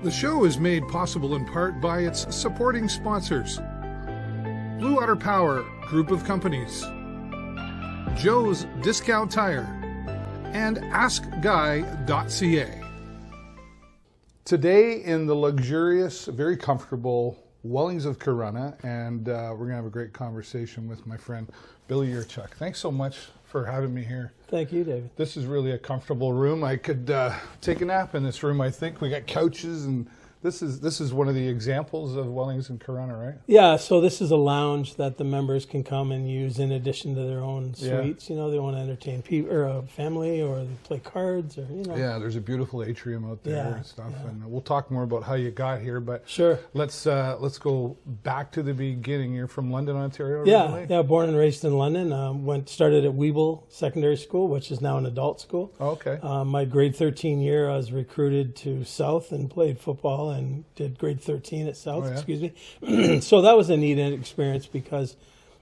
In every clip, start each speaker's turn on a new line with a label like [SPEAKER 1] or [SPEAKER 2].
[SPEAKER 1] The show is made possible in part by its supporting sponsors: Blue Water Power Group of Companies, Joe's Discount Tire, and AskGuy.ca. Today in the luxurious, very comfortable Wellings of Corunna, and we're going to have a great conversation with my friend Billy Yurchuk. Thanks so much for having me here.
[SPEAKER 2] Thank you, David.
[SPEAKER 1] This is really a comfortable room. I could take a nap in this room, I think. We got couches, and this is one of the examples of Wellings and Corunna, right?
[SPEAKER 2] Yeah, so this is a lounge that the members can come and use in addition to their own suites. Yeah. You know, they want to entertain people or a family, or they play cards, or
[SPEAKER 1] Yeah, there's a beautiful atrium out there and stuff, and we'll talk more about how you got here. But
[SPEAKER 2] sure,
[SPEAKER 1] let's go back to the beginning. You're from London, Ontario,
[SPEAKER 2] originally? Yeah, born and raised in London. Started at Weeble Secondary School, which is now an adult school.
[SPEAKER 1] Oh, okay.
[SPEAKER 2] My grade 13 year, I was recruited to South and played football, and did grade 13 at South, excuse me. So that was a neat experience because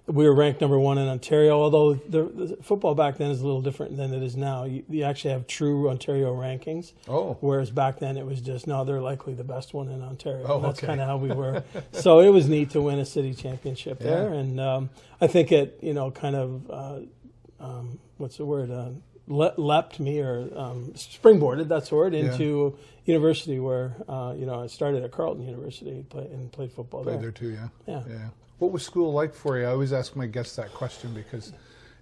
[SPEAKER 2] we were ranked number 1 in Ontario, although the football back then is a little different than it is now. You actually have true Ontario rankings, whereas back then it was just, no, they're likely the best one in Ontario.
[SPEAKER 1] Oh,
[SPEAKER 2] that's kind of how we were. So it was neat to win a city championship there, and I think it, kind of, what's the word, leapt me, or springboarded, that's the word, into university, where I started at Carleton University and played football there.
[SPEAKER 1] Played there too,
[SPEAKER 2] yeah.
[SPEAKER 1] What was school like for you? I always ask my guests that question because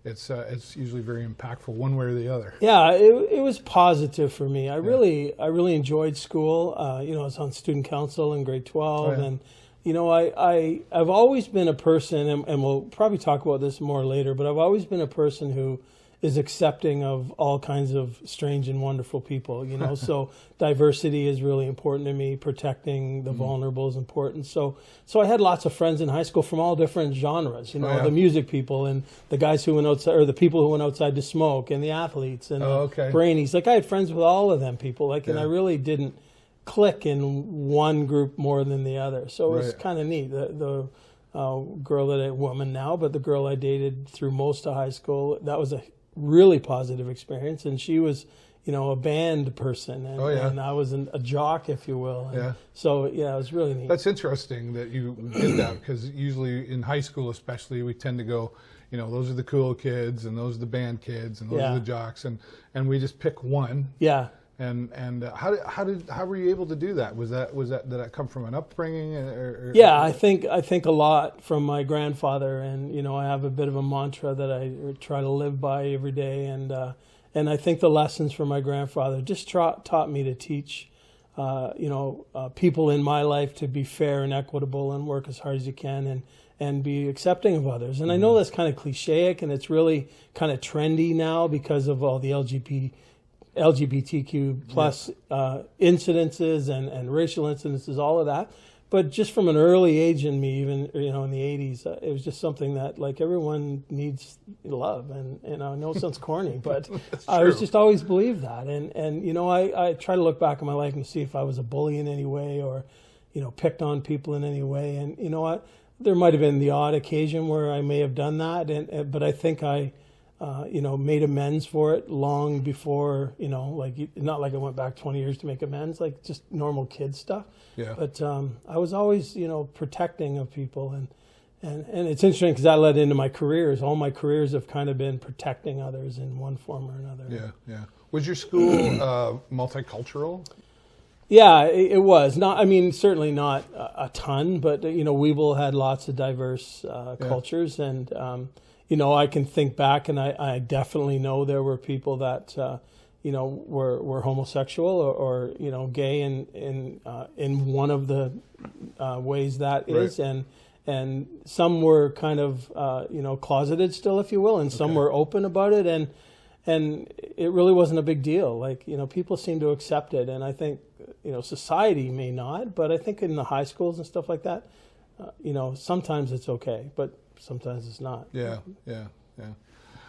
[SPEAKER 1] it's usually very impactful, one way or the other.
[SPEAKER 2] Yeah, it was positive for me. I really enjoyed school. I was on student council in grade 12, and I've always been a person, and we'll probably talk about this more later, but I've always been a person who is accepting of all kinds of strange and wonderful people, so diversity is really important to me. Protecting the vulnerable is important. So I had lots of friends in high school from all different genres, the music people, and the guys who went outside, or the people who went outside to smoke, and the athletes, and the brainies. Like, I had friends with all of them people, and I really didn't click in one group more than the other. So it was kind of neat. The woman now, but the girl I dated through most of high school, that was a really positive experience, and she was a band person, and I was a jock, if you will, and so it was really neat.
[SPEAKER 1] That's interesting that you did that, because usually in high school especially we tend to go, those are the cool kids, and those are the band kids, and those are the jocks, and we just pick one. And how were you able to do that? Did that come from an upbringing?
[SPEAKER 2] I think a lot from my grandfather, and I have a bit of a mantra that I try to live by every day, and I think the lessons from my grandfather just taught me to teach people in my life to be fair and equitable and work as hard as you can, and be accepting of others. And I know that's kind of clichéic, and it's really kind of trendy now because of all the LGBTQ plus incidences and racial incidences, all of that. But just from an early age in me, even in the 80s, it was just something that, like, everyone needs love. And I know it sounds corny, but I was just always believed that. And I try to look back in my life and see if I was a bully in any way, or picked on people in any way. And there might have been the odd occasion where I may have done that, but I think I made amends for it long before, not like I went back 20 years to make amends, like just normal kid stuff.
[SPEAKER 1] Yeah.
[SPEAKER 2] But I was always, protecting of people. And it's interesting because that led into my careers. All my careers have kind of been protecting others in one form or another.
[SPEAKER 1] Yeah. Was your school multicultural?
[SPEAKER 2] Yeah, it was. Certainly not a ton, but, Weeble had lots of diverse cultures, and I can think back, and I definitely know there were people that, were homosexual or gay in one of the ways that is, and some were kind of, closeted still, if you will, and some were open about it, and it really wasn't a big deal. Like, people seem to accept it, and I think, society may not, but I think in the high schools and stuff like that, sometimes it's okay, but sometimes it's not.
[SPEAKER 1] Yeah.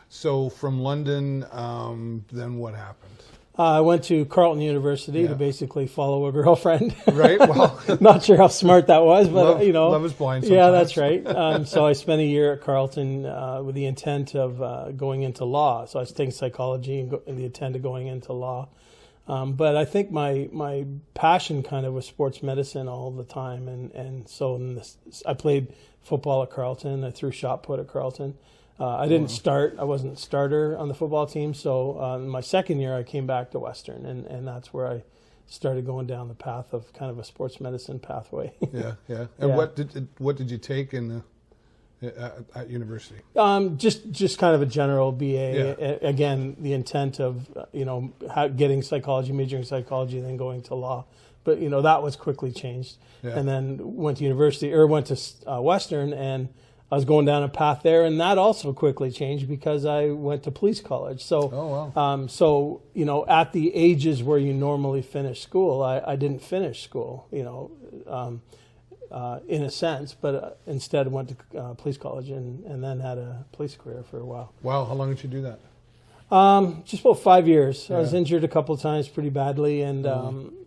[SPEAKER 1] So from London, then what happened?
[SPEAKER 2] I went to Carleton University to basically follow a girlfriend.
[SPEAKER 1] Right. Well,
[SPEAKER 2] not sure how smart that was, but
[SPEAKER 1] love is blind sometimes.
[SPEAKER 2] Yeah, that's right. So I spent a year at Carleton with the intent of going into law. So I was taking psychology and the intent of going into law. But I think my passion kind of was sports medicine all the time. And so I played football at Carleton. I threw shot put at Carleton. I didn't start. I wasn't a starter on the football team. So in my second year, I came back to Western, and that's where I started going down the path of kind of a sports medicine pathway.
[SPEAKER 1] Yeah. And what did you take in at university?
[SPEAKER 2] Just kind of a general BA. Again, the intent of getting psychology, majoring in psychology, and then going to law. But that was quickly changed. Yeah. And then went to Western, and I was going down a path there, and that also quickly changed because I went to police college. So, at the ages where you normally finish school, I didn't finish school, in a sense, but instead went to police college and then had a police career for a while.
[SPEAKER 1] Wow, how long did you do that?
[SPEAKER 2] Just about 5 years. Yeah. I was injured a couple of times pretty badly, and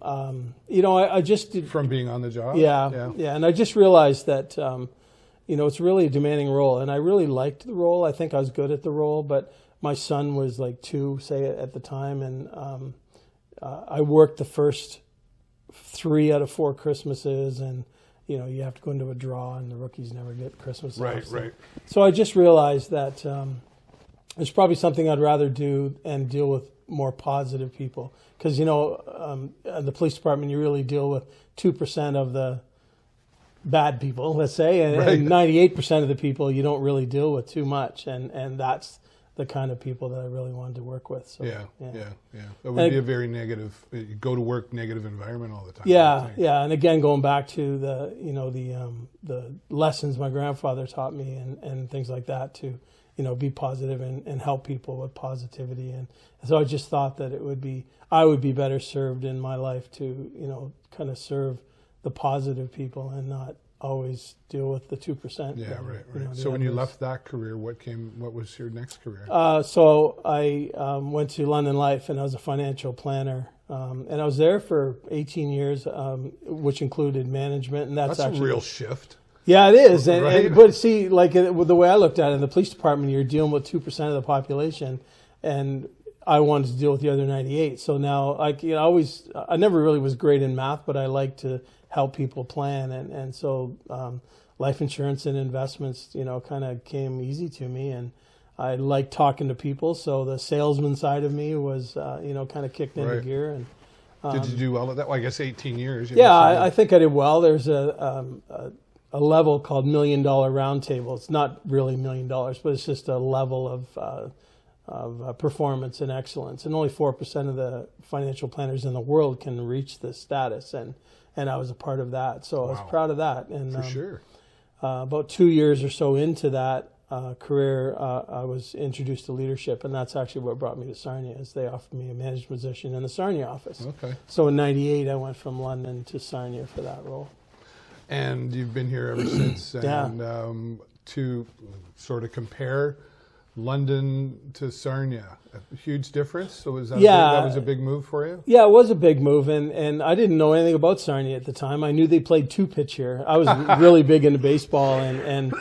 [SPEAKER 2] I just did,
[SPEAKER 1] from being on the job.
[SPEAKER 2] Yeah, and I just realized that. It's really a demanding role, and I really liked the role. I think I was good at the role, but my son was like 2, say, at the time, and I worked the first 3 out of 4 Christmases, and you have to go into a draw, and the rookies never get Christmas off. Right. So I just realized that there's probably something I'd rather do and deal with more positive people, because the police department, you really deal with 2% of the bad people, let's say, and 98% of the people you don't really deal with too much, and that's the kind of people that I really wanted to work with. So,
[SPEAKER 1] yeah. It would be a very negative, you go to work negative environment all the time.
[SPEAKER 2] Yeah, and again, going back to the lessons my grandfather taught me and things like that, to be positive and help people with positivity, and so I just thought that I would be better served in my life to kind of serve the positive people and not always deal with the 2%.
[SPEAKER 1] Yeah, right. So when you left that career, what was your next career?
[SPEAKER 2] So I went to London Life, and I was a financial planner, and I was there for 18 years, which included management, and that's actually
[SPEAKER 1] a real shift.
[SPEAKER 2] Yeah, it is. But see, like the way I looked at it, in the police department, you're dealing with 2% of the population, and I wanted to deal with the other 98. So now, I never really was great in math, but I like to help people plan, and so life insurance and investments, kind of came easy to me, and I like talking to people. So the salesman side of me was, kind of kicked into gear. And
[SPEAKER 1] did you do well at that? Well, I guess 18 years.
[SPEAKER 2] I think I did well. There's a level called $1 Million Round Table. It's not really $1 million, but it's just a level of performance and excellence. And only 4% of the financial planners in the world can reach this status. And I was a part of that. So I was proud of that. And
[SPEAKER 1] for sure.
[SPEAKER 2] About 2 years or so into that career, I was introduced to leadership. And that's actually what brought me to Sarnia, is they offered me a management position in the Sarnia office.
[SPEAKER 1] Okay.
[SPEAKER 2] So in 98, I went from London to Sarnia for that role.
[SPEAKER 1] And you've been here ever since. And to sort of compare London to Sarnia, a huge difference. So that was a big move for you? Yeah, it was a big move, and I didn't know anything about Sarnia at the time. I knew they played 2-pitch here. I was really big into baseball and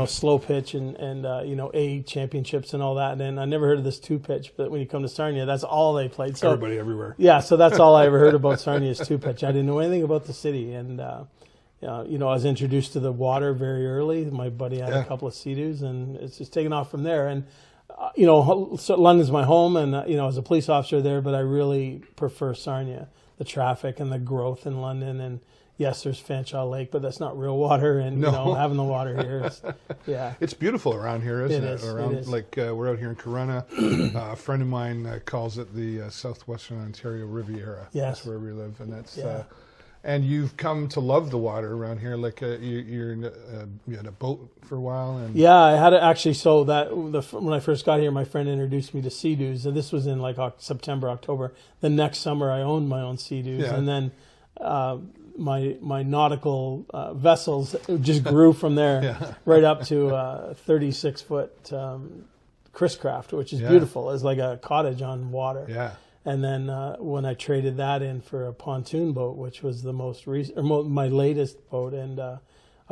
[SPEAKER 1] slow pitch and A championships and all that. And I never heard of this 2-pitch, but when you come to Sarnia, that's all they played. So everybody everywhere.
[SPEAKER 2] Yeah, so that's all I ever heard about Sarnia is 2-pitch. I didn't know anything about the city, and I was introduced to the water very early. My buddy had a couple of Sea-Doos, and it's just taken off from there. And, so London's my home, and, I was a police officer there, but I really prefer Sarnia, the traffic and the growth in London. And yes, there's Fanshawe Lake, but that's not real water. And, having the water here
[SPEAKER 1] it's beautiful around here, isn't it?
[SPEAKER 2] It is.
[SPEAKER 1] Like we're out here in Corunna. A friend of mine calls it the Southwestern Ontario Riviera.
[SPEAKER 2] Yes.
[SPEAKER 1] That's where we live, and that's... And you've come to love the water around here. Like you had a boat for a while. And
[SPEAKER 2] I had it actually. So when I first got here, my friend introduced me to Sea-Doos, and this was in like September, October. The next summer, I owned my own Sea-Doos, and then my nautical vessels just grew from there right up to 36-foot Chris Craft, which is beautiful. It's like a cottage on water.
[SPEAKER 1] Yeah.
[SPEAKER 2] And then when I traded that in for a pontoon boat, which was the most recent, my latest boat, and I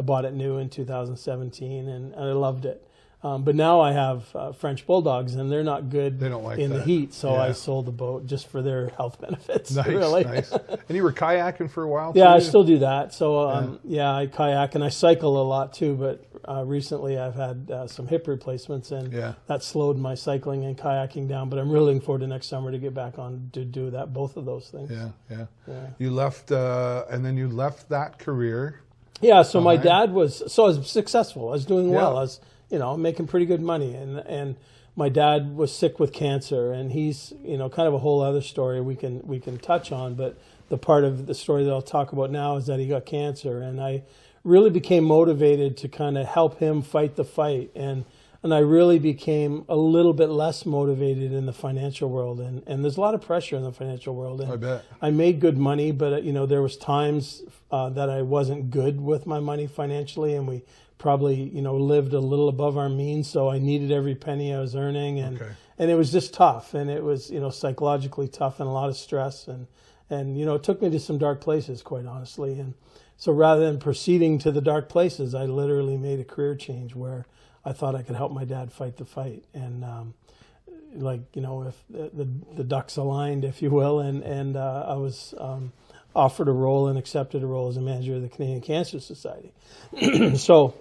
[SPEAKER 2] bought it new in 2017, and I loved it. But now I have French bulldogs, and they're not good
[SPEAKER 1] they don't like
[SPEAKER 2] in
[SPEAKER 1] that.
[SPEAKER 2] the heat. So I sold the boat just for their health benefits.
[SPEAKER 1] Nice,
[SPEAKER 2] really.
[SPEAKER 1] nice. And you were kayaking for a while.
[SPEAKER 2] Yeah,
[SPEAKER 1] too?
[SPEAKER 2] I still do that. So I kayak and I cycle a lot too. But recently I've had some hip replacements, and that slowed my cycling and kayaking down. But I'm really looking forward to next summer to get back on to do that, both of those things.
[SPEAKER 1] Yeah. You left, and then you left that career.
[SPEAKER 2] Yeah. So my dad was I was successful. I was doing well. I was making pretty good money, and my dad was sick with cancer, and he's kind of a whole other story we can touch on. But the part of the story that I'll talk about now is that he got cancer, and I really became motivated to kind of help him fight the fight, and I really became a little bit less motivated in the financial world, and there's a lot of pressure in the financial world. And
[SPEAKER 1] I bet.
[SPEAKER 2] I made good money, but there was times that I wasn't good with my money financially, and we probably lived a little above our means, so I needed every penny I was earning, and it was just tough, and it was psychologically tough and a lot of stress, and it took me to some dark places, quite honestly. And so rather than proceeding to the dark places, I literally made a career change where I thought I could help my dad fight the fight, and if the ducks aligned, if you will, and I was offered a role and accepted a role as a manager of the Canadian Cancer Society. So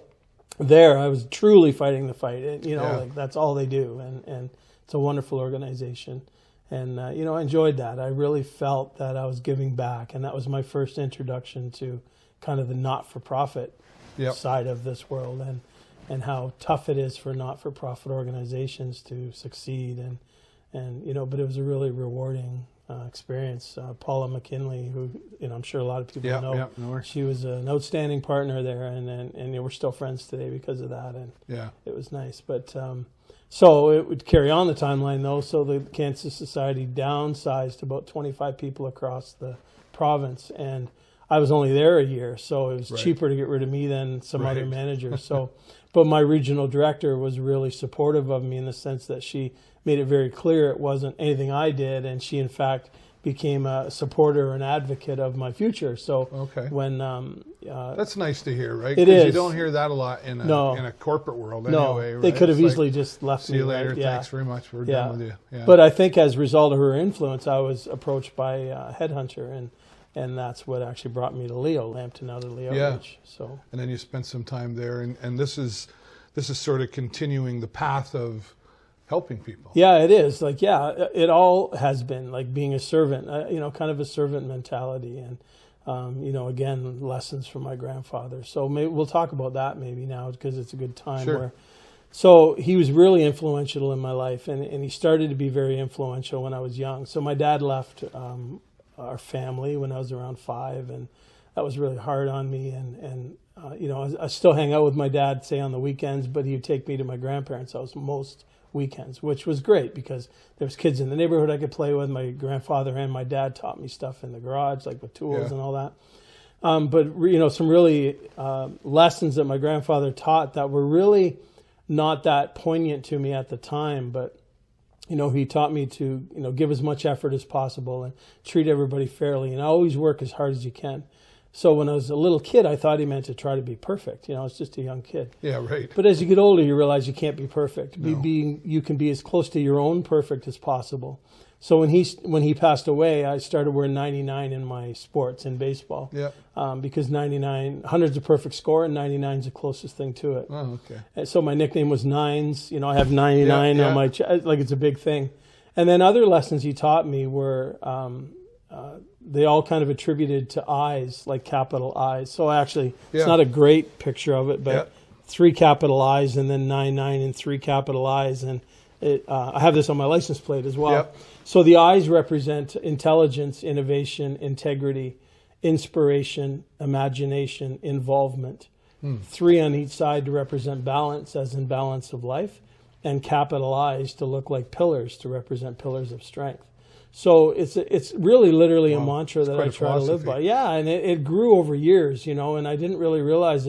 [SPEAKER 2] there I was truly fighting the fight, and that's all they do, and it's a wonderful organization, and I enjoyed that. I really felt that I was giving back, and that was my first introduction to kind of the not-for-profit side of this world, and how tough it is for not-for-profit organizations to succeed, and but it was a really rewarding experience. Paula McKinley, who I'm sure a lot of people know, she was an outstanding partner there, and we're still friends today because of that, and it was nice. But so it would carry on the timeline though. So the Cancer Society downsized to about 25 people across the province, and I was only there a year, so it was cheaper to get rid of me than some other managers. So, but my regional director was really supportive of me in the sense that she made it very clear it wasn't anything I did, and she in fact became a supporter and advocate of my future. So when
[SPEAKER 1] that's nice to hear, right?
[SPEAKER 2] It is.
[SPEAKER 1] You don't hear that a lot in a corporate world anyway.
[SPEAKER 2] No, they could have easily just left me.
[SPEAKER 1] See you later. Thanks very much. We're done with you. Yeah.
[SPEAKER 2] But I think as a result of her influence, I was approached by a headhunter, and that's what actually brought me to Leo, Lambton out of Leo Ridge. So. And
[SPEAKER 1] then you spent some time there, and this is sort of continuing the path of helping people.
[SPEAKER 2] Yeah, it is. It all has been like being a servant, kind of a servant mentality, and again, lessons from my grandfather. So maybe we'll talk about that maybe now because it's a good time.
[SPEAKER 1] Sure.
[SPEAKER 2] So he was really influential in my life, and he started to be very influential when I was young. So my dad left our family when I was around 5, and that was really hard on me. And I still hang out with my dad, say on the weekends, but he would take me to my grandparents' house most weekends, which was great because there was kids in the neighborhood I could play with. My grandfather and my dad taught me stuff in the garage, like with tools and all that. But some really lessons that my grandfather taught that were really not that poignant to me at the time, but he taught me to, give as much effort as possible and treat everybody fairly and always work as hard as you can. So when I was a little kid, I thought he meant to try to be perfect. I was just a young kid.
[SPEAKER 1] Yeah, right.
[SPEAKER 2] But as you get older, you realize you can't be perfect.
[SPEAKER 1] No.
[SPEAKER 2] You can be as close to your own perfect as possible. So when he passed away, I started wearing 99 in my sports in baseball.
[SPEAKER 1] Yeah.
[SPEAKER 2] Because 99, 100's a perfect score, and 99's the closest thing to it.
[SPEAKER 1] Oh, okay.
[SPEAKER 2] And so my nickname was Nines. I have 99 on my chest. Like it's a big thing. And then other lessons he taught me were they all kind of attributed to I's, like capital I's. So actually, it's not a great picture of it, but 3 capital I's and then 99 and 3 capital I's. And I have this on my license plate as well.
[SPEAKER 1] Yep.
[SPEAKER 2] So the I's represent intelligence, innovation, integrity, inspiration, imagination, involvement. 3 on each side to represent balance, as in balance of life, and capital I's to look like pillars to represent pillars of strength. So it's really literally a mantra that I try to live by. Yeah, and it grew over years, and I didn't really realize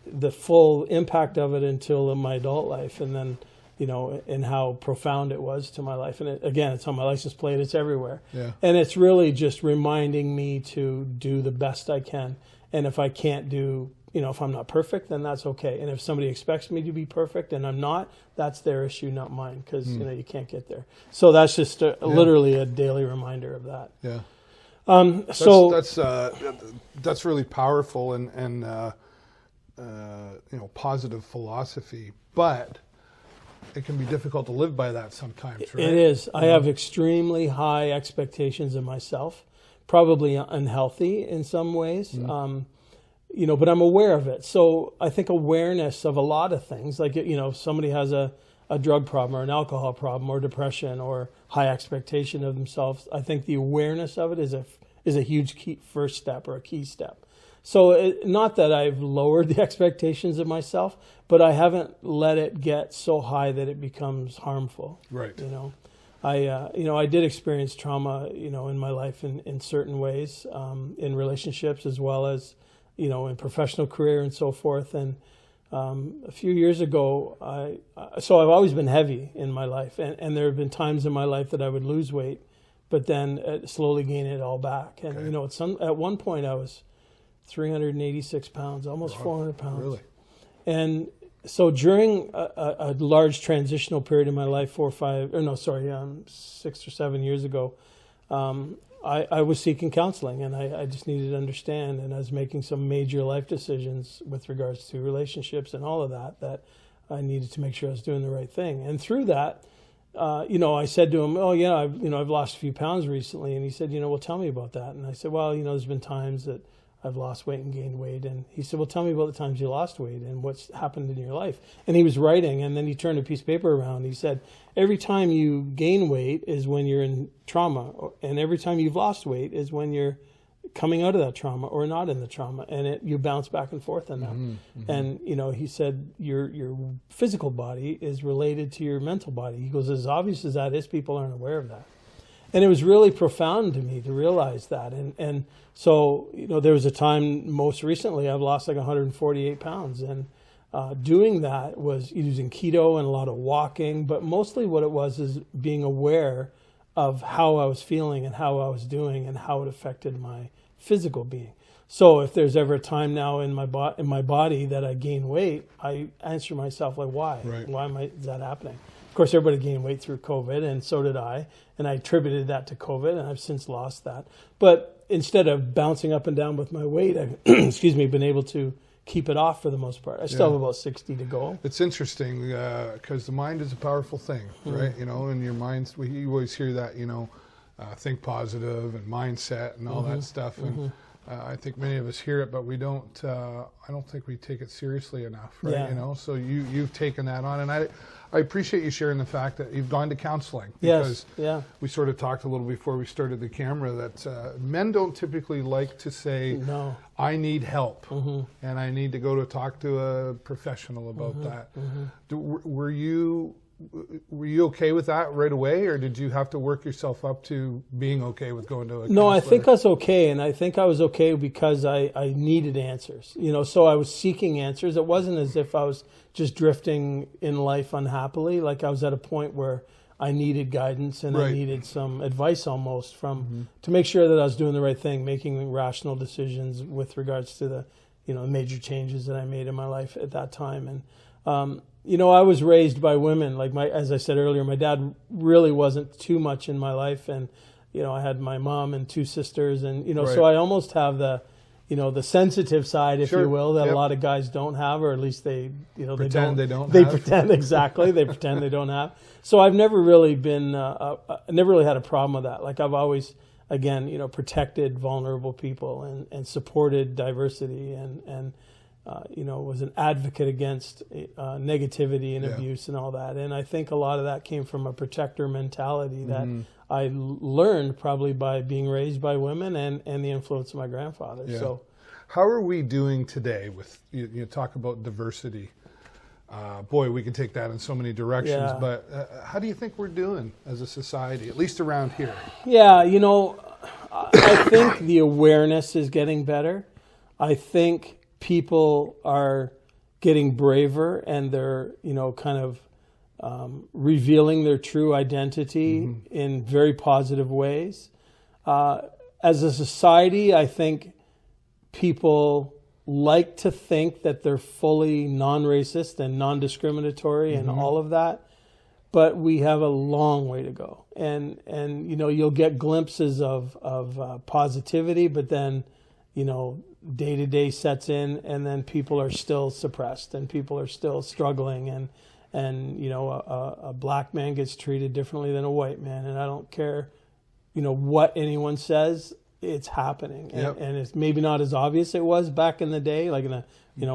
[SPEAKER 2] the full impact of it until in my adult life, and then, and how profound it was to my life. And it's on my license plate, it's everywhere.
[SPEAKER 1] Yeah.
[SPEAKER 2] And it's really just reminding me to do the best I can. And if I can't do if I'm not perfect, then that's okay. And if somebody expects me to be perfect and I'm not, that's their issue, not mine, because you can't get there. So that's just literally a daily reminder of that.
[SPEAKER 1] Yeah.
[SPEAKER 2] So
[SPEAKER 1] that's really powerful and positive philosophy, but it can be difficult to live by that sometimes, right?
[SPEAKER 2] It is. I have extremely high expectations of myself, probably unhealthy in some ways. But I'm aware of it. So I think awareness of a lot of things, like, if somebody has a drug problem or an alcohol problem or depression or high expectation of themselves, I think the awareness of it is a huge first step or a key step. So not that I've lowered the expectations of myself, but I haven't let it get so high that it becomes harmful.
[SPEAKER 1] Right.
[SPEAKER 2] I did experience trauma, in my life in certain ways, in relationships as well as, in professional career and so forth. And a few years ago, so I've always been heavy in my life, and there have been times in my life that I would lose weight, but then slowly gain it all back. And at one point I was 386 pounds, almost 400 pounds. Really? And so during a large transitional period in my life, 6 or 7 years ago, I was seeking counseling, and I just needed to understand, and I was making some major life decisions with regards to relationships and all of that I needed to make sure I was doing the right thing. And through that, I said to him, "Oh yeah, I've lost a few pounds recently." And he said, "Well, tell me about that." And I said, "Well, there's been times that I've lost weight and gained weight." And he said, "Well, tell me about the times you lost weight and what's happened in your life." And he was writing, and then he turned a piece of paper around. And he said, "Every time you gain weight is when you're in trauma, and every time you've lost weight is when you're coming out of that trauma or not in the trauma, and you bounce back and forth on that." And he said your physical body is related to your mental body. He goes, as obvious as that is, people aren't aware of that. And it was really profound to me to realize that. And so, there was a time most recently I've lost like 148 pounds. And doing that was using keto and a lot of walking. But mostly what it was is being aware of how I was feeling and how I was doing and how it affected my physical being. So if there's ever a time now in my body that I gain weight, I answer myself like, why?
[SPEAKER 1] Right.
[SPEAKER 2] Why is that happening? Of course, everybody gained weight through COVID, and so did I. And I attributed that to COVID, and I've since lost that. But instead of bouncing up and down with my weight, I've been able to keep it off for the most part. I still have about 60 to go.
[SPEAKER 1] It's interesting because the mind is a powerful thing, right? And your minds, you always hear that, think positive and mindset and all that stuff. And I think many of us hear it, but we don't. I don't think we take it seriously enough, right?
[SPEAKER 2] Yeah.
[SPEAKER 1] So you've taken that on, and I appreciate you sharing the fact that you've gone to counseling, because we sort of talked a little before we started the camera that men don't typically like to say,
[SPEAKER 2] "No,
[SPEAKER 1] I need help and I need to go to talk to a professional about that." Were you okay with that right away, or did you have to work yourself up to being okay with going to a counselor?
[SPEAKER 2] No, I think I was okay, and I think I was okay because I needed answers. So I was seeking answers. It wasn't as if I was just drifting in life unhappily. Like I was at a point where I needed guidance and I needed some advice almost to make sure that I was doing the right thing, making rational decisions with regards to the major changes that I made in my life at that time. And I was raised by women. Like as I said earlier, my dad really wasn't too much in my life, and I had my mom and two sisters, and so I almost have the sensitive side, if you will, that a lot of guys don't have, or at least they
[SPEAKER 1] pretend they don't.
[SPEAKER 2] They pretend exactly. They pretend they don't have. So I've never really been, never really had a problem with that. Like I've always, again, protected vulnerable people and supported diversity and was an advocate against negativity and abuse and all that. And I think a lot of that came from a protector mentality that I learned probably by being raised by women and the influence of my grandfather.
[SPEAKER 1] Yeah.
[SPEAKER 2] So,
[SPEAKER 1] how are we doing today with, you talk about diversity? Boy, we can take that in so many directions, but how do you think we're doing as a society, at least around here?
[SPEAKER 2] Yeah, I think the awareness is getting better. I think people are getting braver, and they're, kind of revealing their true identity in very positive ways. As a society, I think people like to think that they're fully non-racist and non-discriminatory and all of that, but we have a long way to go. And you'll get glimpses of positivity, but then, day-to-day sets in, and then people are still suppressed and people are still struggling, and a black man gets treated differently than a white man, and I don't care what anyone says, it's happening. And it's maybe not as obvious it was back in the day, like in the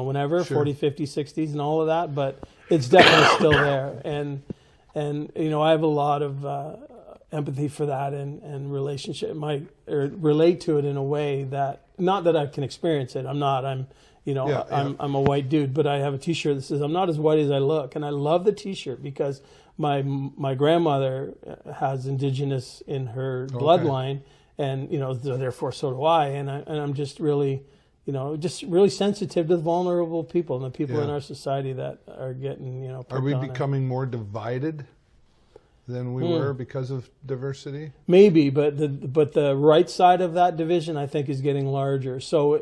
[SPEAKER 2] whenever 40, 50, 60s and all of that, but it's definitely still there. And I have a lot of empathy for that and relationship relate to it in a way that, not that I can experience it. I'm a white dude, but I have a t-shirt that says I'm not as white as I look. And I love the t-shirt because my grandmother has indigenous in her bloodline, and therefore so do I. And I'm just really really sensitive to the vulnerable people and the people in our society that are getting
[SPEAKER 1] Are we becoming more divided than we were because of diversity? Maybe,
[SPEAKER 2] but the right side of that division, I think, is getting larger. So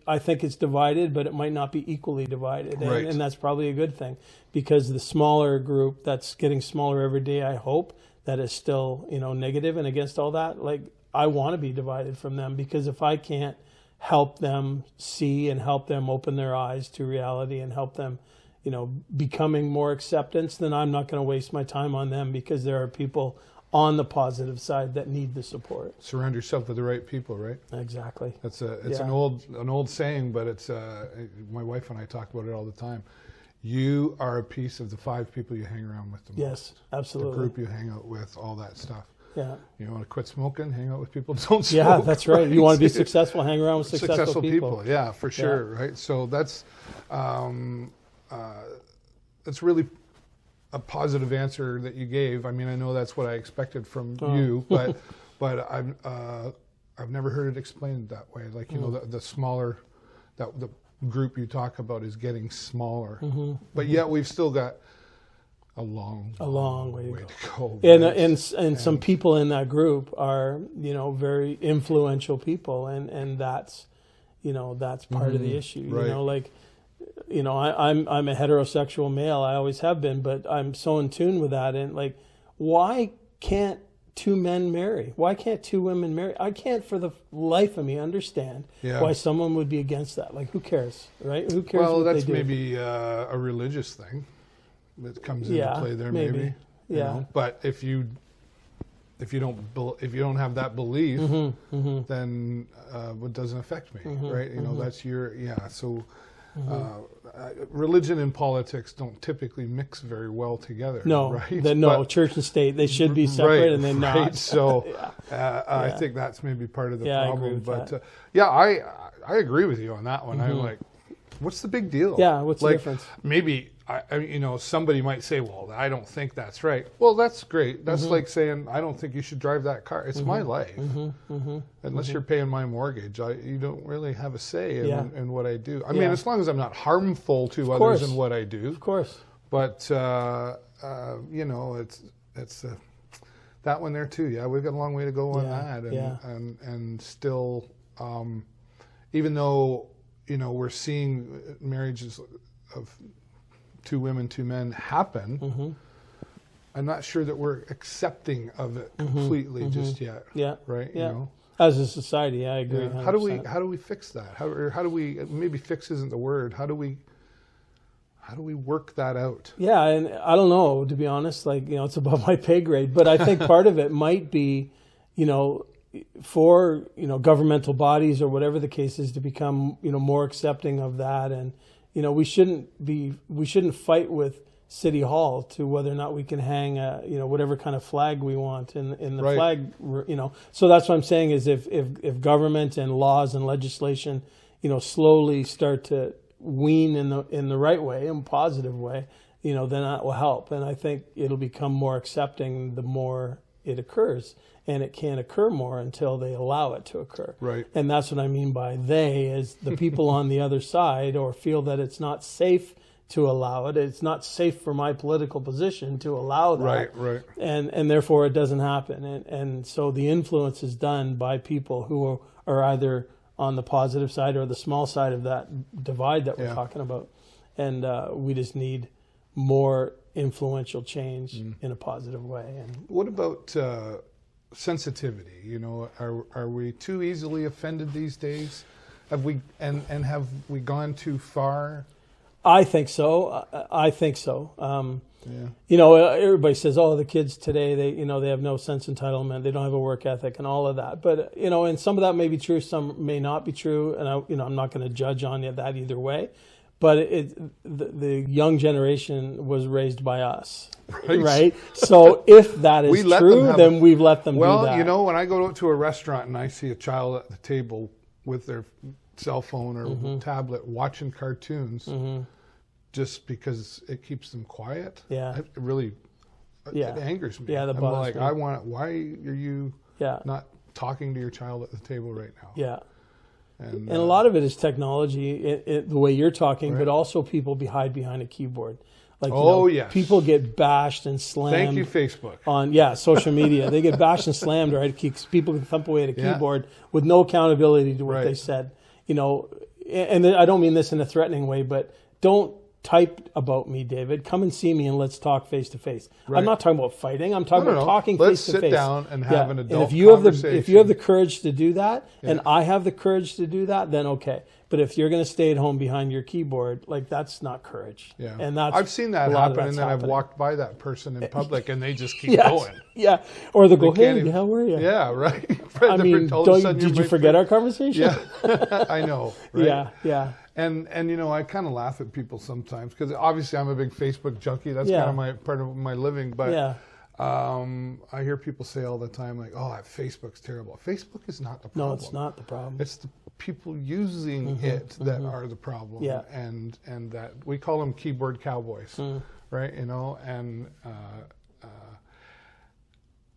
[SPEAKER 2] I think it's divided, but it might not be equally divided,
[SPEAKER 1] right.
[SPEAKER 2] And that's probably a good thing, because the smaller group that's getting smaller every day, I hope, that is still negative and against all that. Like, I want to be divided from them, because if I can't help them see and help them open their eyes to reality and help them becoming more acceptance, then I'm not going to waste my time on them, because there are people on the positive side that need the support.
[SPEAKER 1] Surround yourself with the right people, right?
[SPEAKER 2] Exactly.
[SPEAKER 1] It's an old saying, but it's my wife and I talk about it all the time. You are a piece of the 5 people you hang around with the most.
[SPEAKER 2] Yes, absolutely.
[SPEAKER 1] The group you hang out with, all that stuff.
[SPEAKER 2] Yeah.
[SPEAKER 1] You want to quit smoking, hang out with people who don't smoke.
[SPEAKER 2] Yeah, that's right. You want to be successful, hang around with successful people.
[SPEAKER 1] Yeah, for sure, right? So that's really a positive answer that you gave. I mean, I know that's what I expected from you, but I've never heard it explained that way. Like, the smaller, that the group you talk about is getting smaller, but yet we've still got a long way to go.
[SPEAKER 2] And some people in that group are, very influential people, and that's part of the issue.
[SPEAKER 1] Right.
[SPEAKER 2] I'm a heterosexual male. I always have been, but I'm so in tune with that. And why can't 2 men marry? Why can't 2 women marry? I can't for the life of me understand why someone would be against that. Like, who cares, right? Who cares?
[SPEAKER 1] Well,
[SPEAKER 2] what
[SPEAKER 1] that's
[SPEAKER 2] they do?
[SPEAKER 1] maybe a religious thing that comes into play there, maybe.
[SPEAKER 2] Yeah.
[SPEAKER 1] But if you don't have that belief, then it doesn't affect me, right? That's your So. Religion and politics don't typically mix very well together.
[SPEAKER 2] No,
[SPEAKER 1] right?
[SPEAKER 2] Church and state, they should be separate,
[SPEAKER 1] right,
[SPEAKER 2] and they're
[SPEAKER 1] right.
[SPEAKER 2] not.
[SPEAKER 1] So I think that's maybe part of the problem.
[SPEAKER 2] I agree with
[SPEAKER 1] that. I agree with you on that one. I'm like, what's the big deal?
[SPEAKER 2] Yeah, what's the difference?
[SPEAKER 1] Maybe somebody might say, well, I don't think that's right. Well, that's great. That's like saying, I don't think you should drive that car. It's my life. Unless you're paying my mortgage, you don't really have a say in what I do. I mean, as long as I'm not harmful to others in what I do.
[SPEAKER 2] Of course.
[SPEAKER 1] But, it's that one there too. Yeah, we've got a long way to go on that. And still, even though, we're seeing marriages of 2 women, 2 men happen, I'm not sure that we're accepting of it completely just yet. Yeah. Right?
[SPEAKER 2] Yeah. As a society, I agree. Yeah.
[SPEAKER 1] How do we fix that? How do we, maybe fix isn't the word, how do we work that out?
[SPEAKER 2] Yeah, and I don't know, to be honest, it's above my pay grade, but I think part of it might be, for governmental bodies or whatever the case is to become more accepting of that. And we shouldn't fight with City Hall to whether or not we can hang whatever kind of flag we want in the flag. So that's what I'm saying is if government and laws and legislation slowly start to wean in the right way, in a positive way, then that will help. And I think it'll become more accepting the more it occurs. And it can't occur more until they allow it to occur.
[SPEAKER 1] Right.
[SPEAKER 2] And that's what I mean by they, is the people on the other side, or feel that it's not safe to allow it. It's not safe for my political position to allow that.
[SPEAKER 1] Right.
[SPEAKER 2] And therefore it doesn't happen. And so the influence is done by people who are either on the positive side or the small side of that divide that we're talking about. And we just need more influential change in a positive way. And
[SPEAKER 1] what about sensitivity? You know, are we too easily offended these days? Have we have we gone too far?
[SPEAKER 2] I think so. I think so. You know, everybody says, "Oh, the kids today, they have no sense of entitlement. They don't have a work ethic, and all of that." But you know, and some of that may be true, some may not be true, and I'm not going to judge on that either way. But the young generation was raised by us, right? So if that is true, then we've let them do that.
[SPEAKER 1] Well, you know, when I go to a restaurant and I see a child at the table with their cell phone or tablet watching cartoons, just because it keeps them quiet, it really it angers me.
[SPEAKER 2] Yeah,
[SPEAKER 1] I'm like, me. Why are you not talking to your child at the table right now?
[SPEAKER 2] Yeah. And a lot of it is technology, the way you're talking, but also people hide behind a keyboard. Like, people get bashed and slammed.
[SPEAKER 1] Thank you, Facebook.
[SPEAKER 2] On social media. They get bashed and slammed, right? People can thump away at a keyboard with no accountability to what they said. You know, and I don't mean this in a threatening way, but don't type about me, David. Come and see me and let's talk face to face. I'm not talking about fighting. I'm talking about talking face to face.
[SPEAKER 1] Let's sit down and have an adult
[SPEAKER 2] conversation. If you have the courage to do that, and I have the courage to do that, then okay. But if you're going to stay at home behind your keyboard, like, that's not courage.
[SPEAKER 1] Yeah.
[SPEAKER 2] And that's
[SPEAKER 1] I've seen that happen, and then I've walked by that person in public, and they just keep going.
[SPEAKER 2] Yeah. Or they'll go, "Hey, how are you?"
[SPEAKER 1] Yeah, right.
[SPEAKER 2] I mean, did you forget our conversation?
[SPEAKER 1] Yeah, I know. Right?
[SPEAKER 2] Yeah.
[SPEAKER 1] And you know, I kind of laugh at people sometimes because obviously I'm a big Facebook junkie. That's kind of part of my living. But I hear people say all the time, like, "Oh, Facebook's terrible." Facebook is not the problem.
[SPEAKER 2] No, it's not the problem.
[SPEAKER 1] It's the people using it that are the problem.
[SPEAKER 2] Yeah.
[SPEAKER 1] And that we call them keyboard cowboys, right? You know, and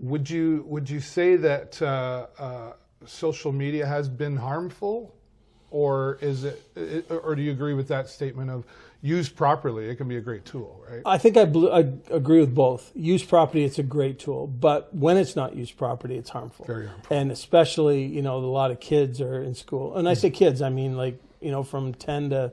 [SPEAKER 1] would you say that social media has been harmful? Or or do you agree with that statement of used properly, it can be a great tool, right?
[SPEAKER 2] I think I agree with both. Used properly, it's a great tool, but when it's not used properly, it's harmful.
[SPEAKER 1] Very harmful.
[SPEAKER 2] And especially, you know, a lot of kids are in school. And I say kids, I mean, like, you know, from 10 to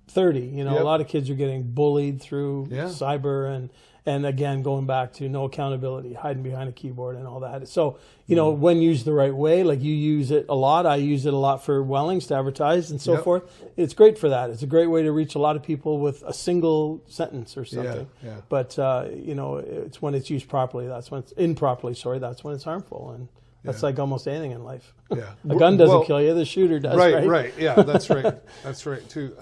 [SPEAKER 2] 30, you know, a lot of kids are getting bullied through cyber and again, going back to no accountability, hiding behind a keyboard and all that. So, you know, when used the right way, like you use it a lot, I use it a lot for Wellings to advertise and so forth. It's great for that. It's a great way to reach a lot of people with a single sentence or something.
[SPEAKER 1] Yeah.
[SPEAKER 2] But, you know, it's when it's used properly, that's when it's improperly, that's when it's harmful. And that's like almost anything in life.
[SPEAKER 1] Yeah.
[SPEAKER 2] A gun doesn't kill you, the shooter does, right?
[SPEAKER 1] Right. Yeah, that's right. That's right, too.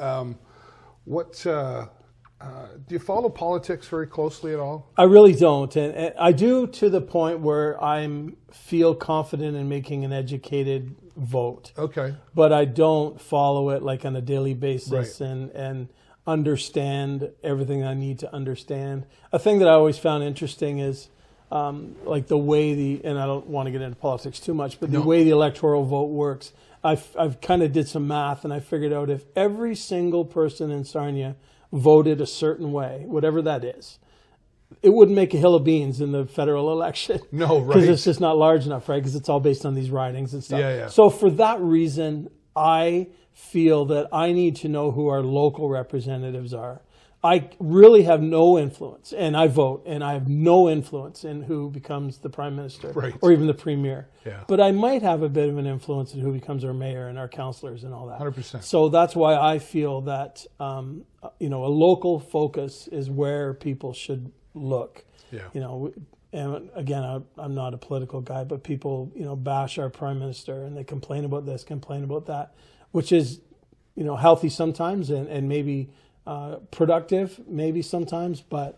[SPEAKER 1] Do you follow politics very closely at all?
[SPEAKER 2] I really don't, and I do to the point where I feel confident in making an educated vote.
[SPEAKER 1] Okay.
[SPEAKER 2] But I don't follow it like on a daily basis and understand everything I need to understand. A thing that I always found interesting is like the way and I don't want to get into politics too much, but the way the electoral vote works. I've kind of did some math and I figured out if every single person in Sarnia voted a certain way, whatever that is, it wouldn't make a hill of beans in the federal election.
[SPEAKER 1] No, right.
[SPEAKER 2] Because it's just not large enough, right? Because it's all based on these ridings and stuff.
[SPEAKER 1] Yeah.
[SPEAKER 2] So for that reason, I feel that I need to know who our local representatives are. I really have no influence, and I vote, and I have no influence in who becomes the prime minister or even the premier.
[SPEAKER 1] Yeah.
[SPEAKER 2] But I might have a bit of an influence in who becomes our mayor and our councillors and all that.
[SPEAKER 1] 100%.
[SPEAKER 2] So that's why I feel that you know, a local focus is where people should look.
[SPEAKER 1] Yeah.
[SPEAKER 2] You know, and again, I'm not a political guy, but people, you know, bash our prime minister and they complain about this, complain about that, which is, you know, healthy sometimes and maybe productive maybe sometimes, but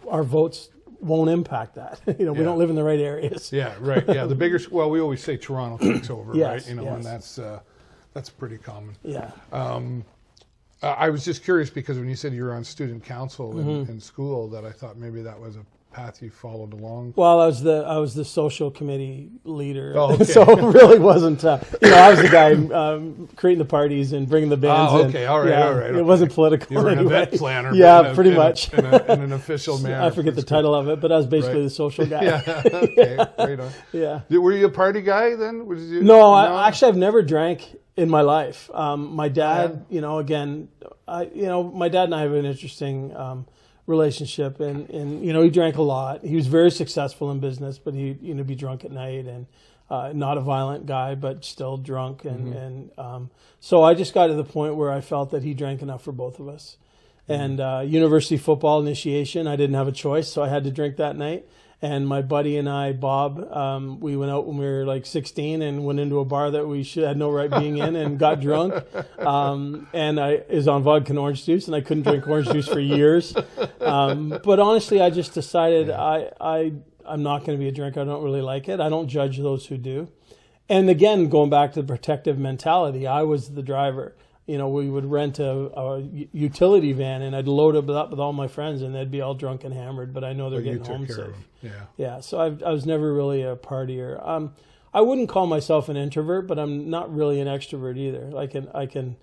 [SPEAKER 2] our votes won't impact that. You know, we don't live in the right areas.
[SPEAKER 1] Yeah, right. Yeah, the bigger, well, we always say Toronto takes over, right? You know, and that's pretty common.
[SPEAKER 2] Yeah.
[SPEAKER 1] I was just curious because when you said you were on student council in school, that I thought maybe that was a path you followed along?
[SPEAKER 2] Well, I was the social committee leader,
[SPEAKER 1] oh, okay.
[SPEAKER 2] so it really wasn't. I was the guy creating the parties and bringing the bands in.
[SPEAKER 1] Okay, all right,
[SPEAKER 2] yeah,
[SPEAKER 1] all right.
[SPEAKER 2] It wasn't political.
[SPEAKER 1] You were an
[SPEAKER 2] anyway.
[SPEAKER 1] event planner.
[SPEAKER 2] Yeah, pretty much.
[SPEAKER 1] In an official manner.
[SPEAKER 2] I forget the title of it, but I was basically the social guy.
[SPEAKER 1] Yeah. Okay. Right on.
[SPEAKER 2] Yeah.
[SPEAKER 1] Were you a party guy then?
[SPEAKER 2] No, I've never drank in my life. My dad, my dad and I have an interesting relationship, and he drank a lot. He was very successful in business, but he'd be drunk at night, and not a violent guy, but still drunk, and so I just got to the point where I felt that he drank enough for both of us. And university football initiation, I didn't have a choice, so I had to drink that night. And my buddy and I, Bob, we went out when we were like 16 and went into a bar that we had no right being in and got drunk. And I was on vodka and orange juice, and I couldn't drink orange juice for years. But honestly, I just decided I'm not going to be a drinker. I don't really like it. I don't judge those who do. And again, going back to the protective mentality, I was the driver. We would rent a utility van, and I'd load it up with all my friends, and they'd be all drunk and hammered, but I know they're getting home safe. Yeah. So I was never really a partier. I wouldn't call myself an introvert, but I'm not really an extrovert either. I can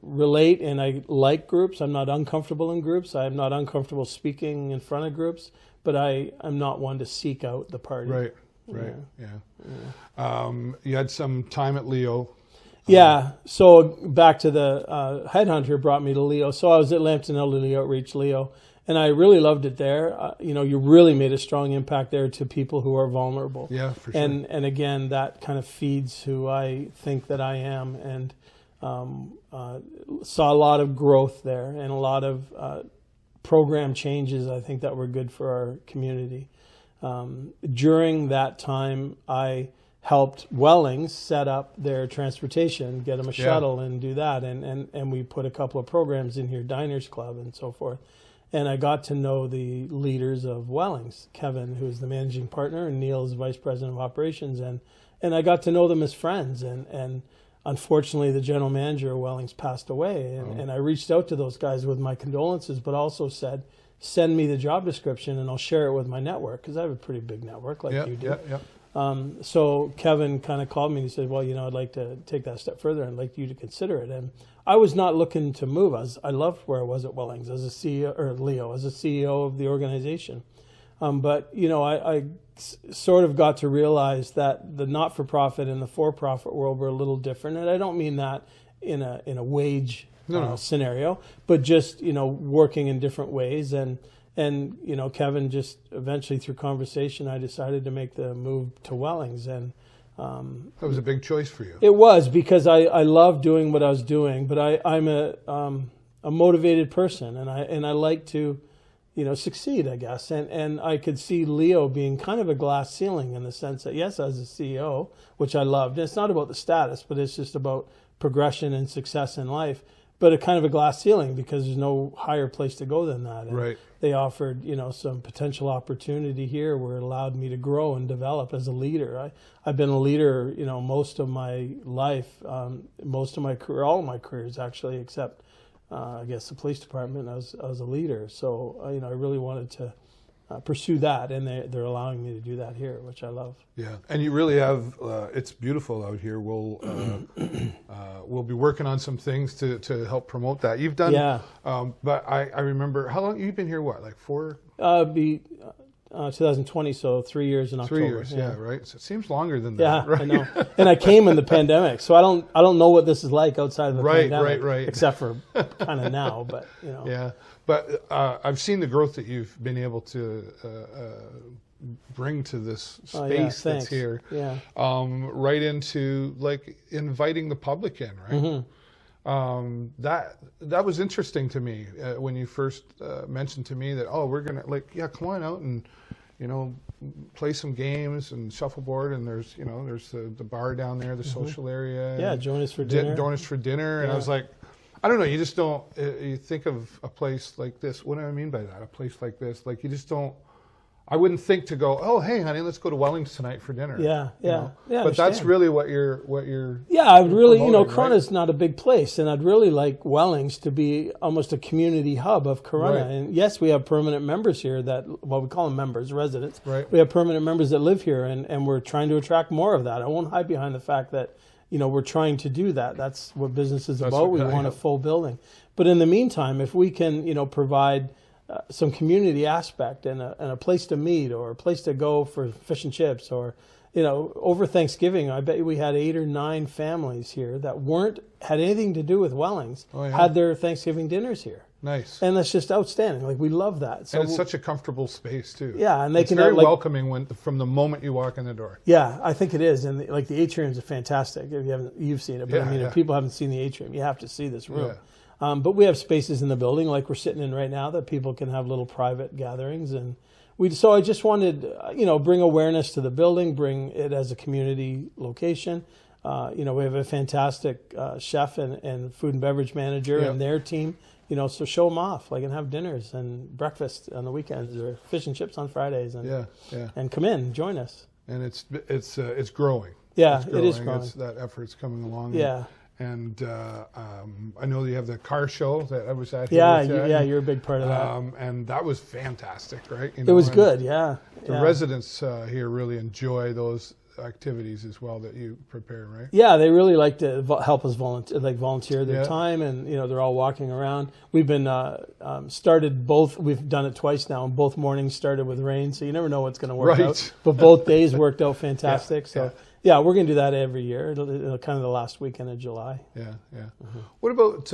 [SPEAKER 2] relate, and I like groups. I'm not uncomfortable in groups. I'm not uncomfortable speaking in front of groups, but I'm not one to seek out the party.
[SPEAKER 1] Right. Yeah. You had some time at Leo.
[SPEAKER 2] Yeah, so back to the headhunter brought me to Leo. So I was at Lambton Elderly Outreach, Leo, and I really loved it there. You really made a strong impact there to people who are vulnerable.
[SPEAKER 1] Yeah, for sure.
[SPEAKER 2] And again, that kind of feeds who I think that I am, and saw a lot of growth there and a lot of program changes, I think, that were good for our community. During that time, I helped Wellings set up their transportation, get them a shuttle and do that. And we put a couple of programs in here, Diners Club and so forth. And I got to know the leaders of Wellings, Kevin, who is the managing partner, and Neil is vice president of operations. And I got to know them as friends. And unfortunately, the general manager of Wellings passed away. And I reached out to those guys with my condolences, but also said, send me the job description and I'll share it with my network, because I have a pretty big network like you do. So Kevin kind of called me and he said, well, I'd like to take that step further. I'd like you to consider it. And I was not looking to move. I loved where I was at Wellings as a CEO, or Leo, as a CEO of the organization. But I sort of got to realize that the not-for-profit and the for-profit world were a little different. And I don't mean that in a wage scenario, but just, working in different ways. And Kevin just eventually, through conversation, I decided to make the move to Wellings. And
[SPEAKER 1] that was a big choice for you.
[SPEAKER 2] It was, because I love doing what I was doing, but I'm a motivated person, and I like to, succeed, I guess. And I could see Leo being kind of a glass ceiling, in the sense that, yes, as a CEO, which I loved, and it's not about the status, but it's just about progression and success in life, but a kind of a glass ceiling, because there's no higher place to go than that. And they offered, some potential opportunity here where it allowed me to grow and develop as a leader. I've been a leader, most of my life, most of my career, all of my careers actually, except I guess the police department. I was a leader, so I really wanted to pursue that, and they're allowing me to do that here, which I love.
[SPEAKER 1] Yeah, and you really have. It's beautiful out here. We'll be working on some things to help promote that. You've done, but I remember, how long you've been here? What, like 4?
[SPEAKER 2] 2020, so 3 years in October.
[SPEAKER 1] 3 years, right. So it seems longer than that.
[SPEAKER 2] Yeah, right? I know. And I came in the pandemic, so I don't know what this is like outside of the pandemic,
[SPEAKER 1] right.
[SPEAKER 2] Except for kind of now, but
[SPEAKER 1] Yeah, but I've seen the growth that you've been able to bring to this space that's here.
[SPEAKER 2] Yeah.
[SPEAKER 1] Right into like inviting the public in, right? That was interesting to me when you first mentioned to me that, we're gonna come on out and play some games and shuffleboard, and there's the bar down there, the social area.
[SPEAKER 2] Yeah, join us for dinner.
[SPEAKER 1] And I was like, I don't know, you just don't. You think of a place like this. What do I mean by that? A place like this, like you just don't. I wouldn't think to go, oh, hey, honey, let's go to Wellings tonight for dinner.
[SPEAKER 2] Yeah.
[SPEAKER 1] But that's really what you're.
[SPEAKER 2] Yeah, I would really,
[SPEAKER 1] Corunna's
[SPEAKER 2] right? Not a big place, and I'd really like Wellings to be almost a community hub of Corunna. Right. And yes, we have permanent members here we call them members, residents.
[SPEAKER 1] Right.
[SPEAKER 2] We have permanent members that live here, and we're trying to attract more of that. I won't hide behind the fact that, we're trying to do that. That's what business is about. We want a full building. But in the meantime, if we can, provide some community aspect and a place to meet or a place to go for fish and chips or, over Thanksgiving, I bet we had 8 or 9 families here that had anything to do with Wellings, had their Thanksgiving dinners here.
[SPEAKER 1] Nice.
[SPEAKER 2] And that's just outstanding. Like, we love that.
[SPEAKER 1] So, and it's such a comfortable space too.
[SPEAKER 2] Yeah, and
[SPEAKER 1] it's very welcoming from the moment you walk in the door.
[SPEAKER 2] Yeah, I think it is. And the atriums are fantastic. If you've seen it, but if people haven't seen the atrium, you have to see this room. Yeah. But we have spaces in the building like we're sitting in right now that people can have little private gatherings. And so I just wanted, bring awareness to the building, bring it as a community location. We have a fantastic chef and food and beverage manager and their team. So show them off, and have dinners and breakfast on the weekends or fish and chips on Fridays, and come in, join us.
[SPEAKER 1] And it's growing.
[SPEAKER 2] Yeah, it is growing.
[SPEAKER 1] That effort's coming along.
[SPEAKER 2] Yeah.
[SPEAKER 1] And I know you have the car show that I was at here.
[SPEAKER 2] Yeah, you're a big part of that.
[SPEAKER 1] And that was fantastic, right?
[SPEAKER 2] It was good, yeah.
[SPEAKER 1] The residents here really enjoy those activities as well that you prepare, right?
[SPEAKER 2] Yeah, they really like to help us volunteer their time, and they're all walking around. We've been started both. We've done it twice now, and both mornings started with rain, so you never know what's going to work out. But both days worked out fantastic. Yeah, we're going to do that every year. It'll kind of the last weekend of July.
[SPEAKER 1] Yeah. Mm-hmm. What about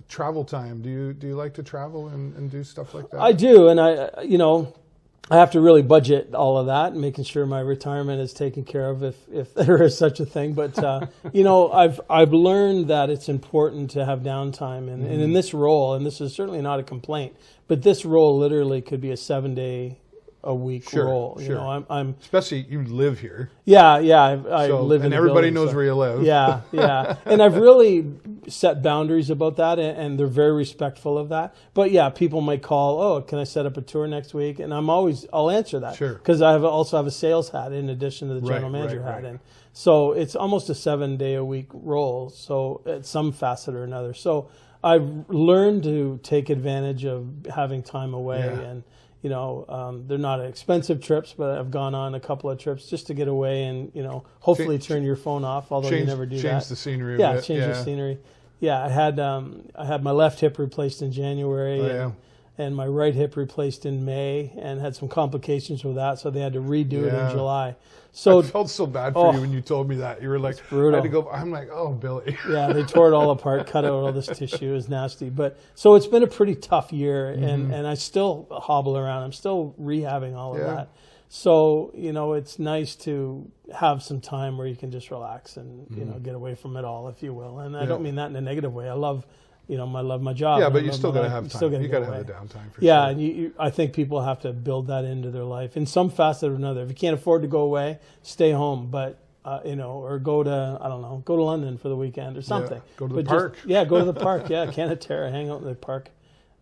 [SPEAKER 1] travel time? Do you like to travel and do stuff like that?
[SPEAKER 2] I do, and I have to really budget all of that and making sure my retirement is taken care of if there is such a thing. But, I've learned that it's important to have downtime. And in this role, and this is certainly not a complaint, but this role literally could be a 7-day-a-week role.
[SPEAKER 1] Sure. I'm especially you live here.
[SPEAKER 2] Yeah. I live in
[SPEAKER 1] and everybody knows where you live.
[SPEAKER 2] Yeah. And I've really set boundaries about that, and they're very respectful of that. But people might call, oh, can I set up a tour next week? And I'll answer that.
[SPEAKER 1] Sure.
[SPEAKER 2] Because I also have a sales hat in addition to the general manager hat. And so it's almost a 7-day-a-week role. So it's some facet or another. So I've learned to take advantage of having time away and they're not expensive trips, but I've gone on a couple of trips just to get away and, hopefully turn your phone off, although you never do that.
[SPEAKER 1] Change the scenery a bit.
[SPEAKER 2] Change the scenery. Yeah, I had my left hip replaced in January and my right hip replaced in May, and had some complications with that, so they had to redo it in July. So
[SPEAKER 1] I felt so bad for you when you told me that. You were like,
[SPEAKER 2] brutal.
[SPEAKER 1] I had to go. I'm like, oh, Billy.
[SPEAKER 2] Yeah, they tore it all apart, cut out all this tissue. It was nasty. But so it's been a pretty tough year, and I still hobble around. I'm still rehabbing all of that. So, it's nice to have some time where you can just relax and, get away from it all, if you will. And I don't mean that in a negative way. I love my job.
[SPEAKER 1] Yeah, but you still got to have time. You got to have the downtime for sure.
[SPEAKER 2] Yeah, and I think people have to build that into their life in some facet or another. If you can't afford to go away, stay home. But, or go to London for the weekend or something.
[SPEAKER 1] Yeah, go to the park.
[SPEAKER 2] Go to the park. Yeah, Canatera, hang out in the park.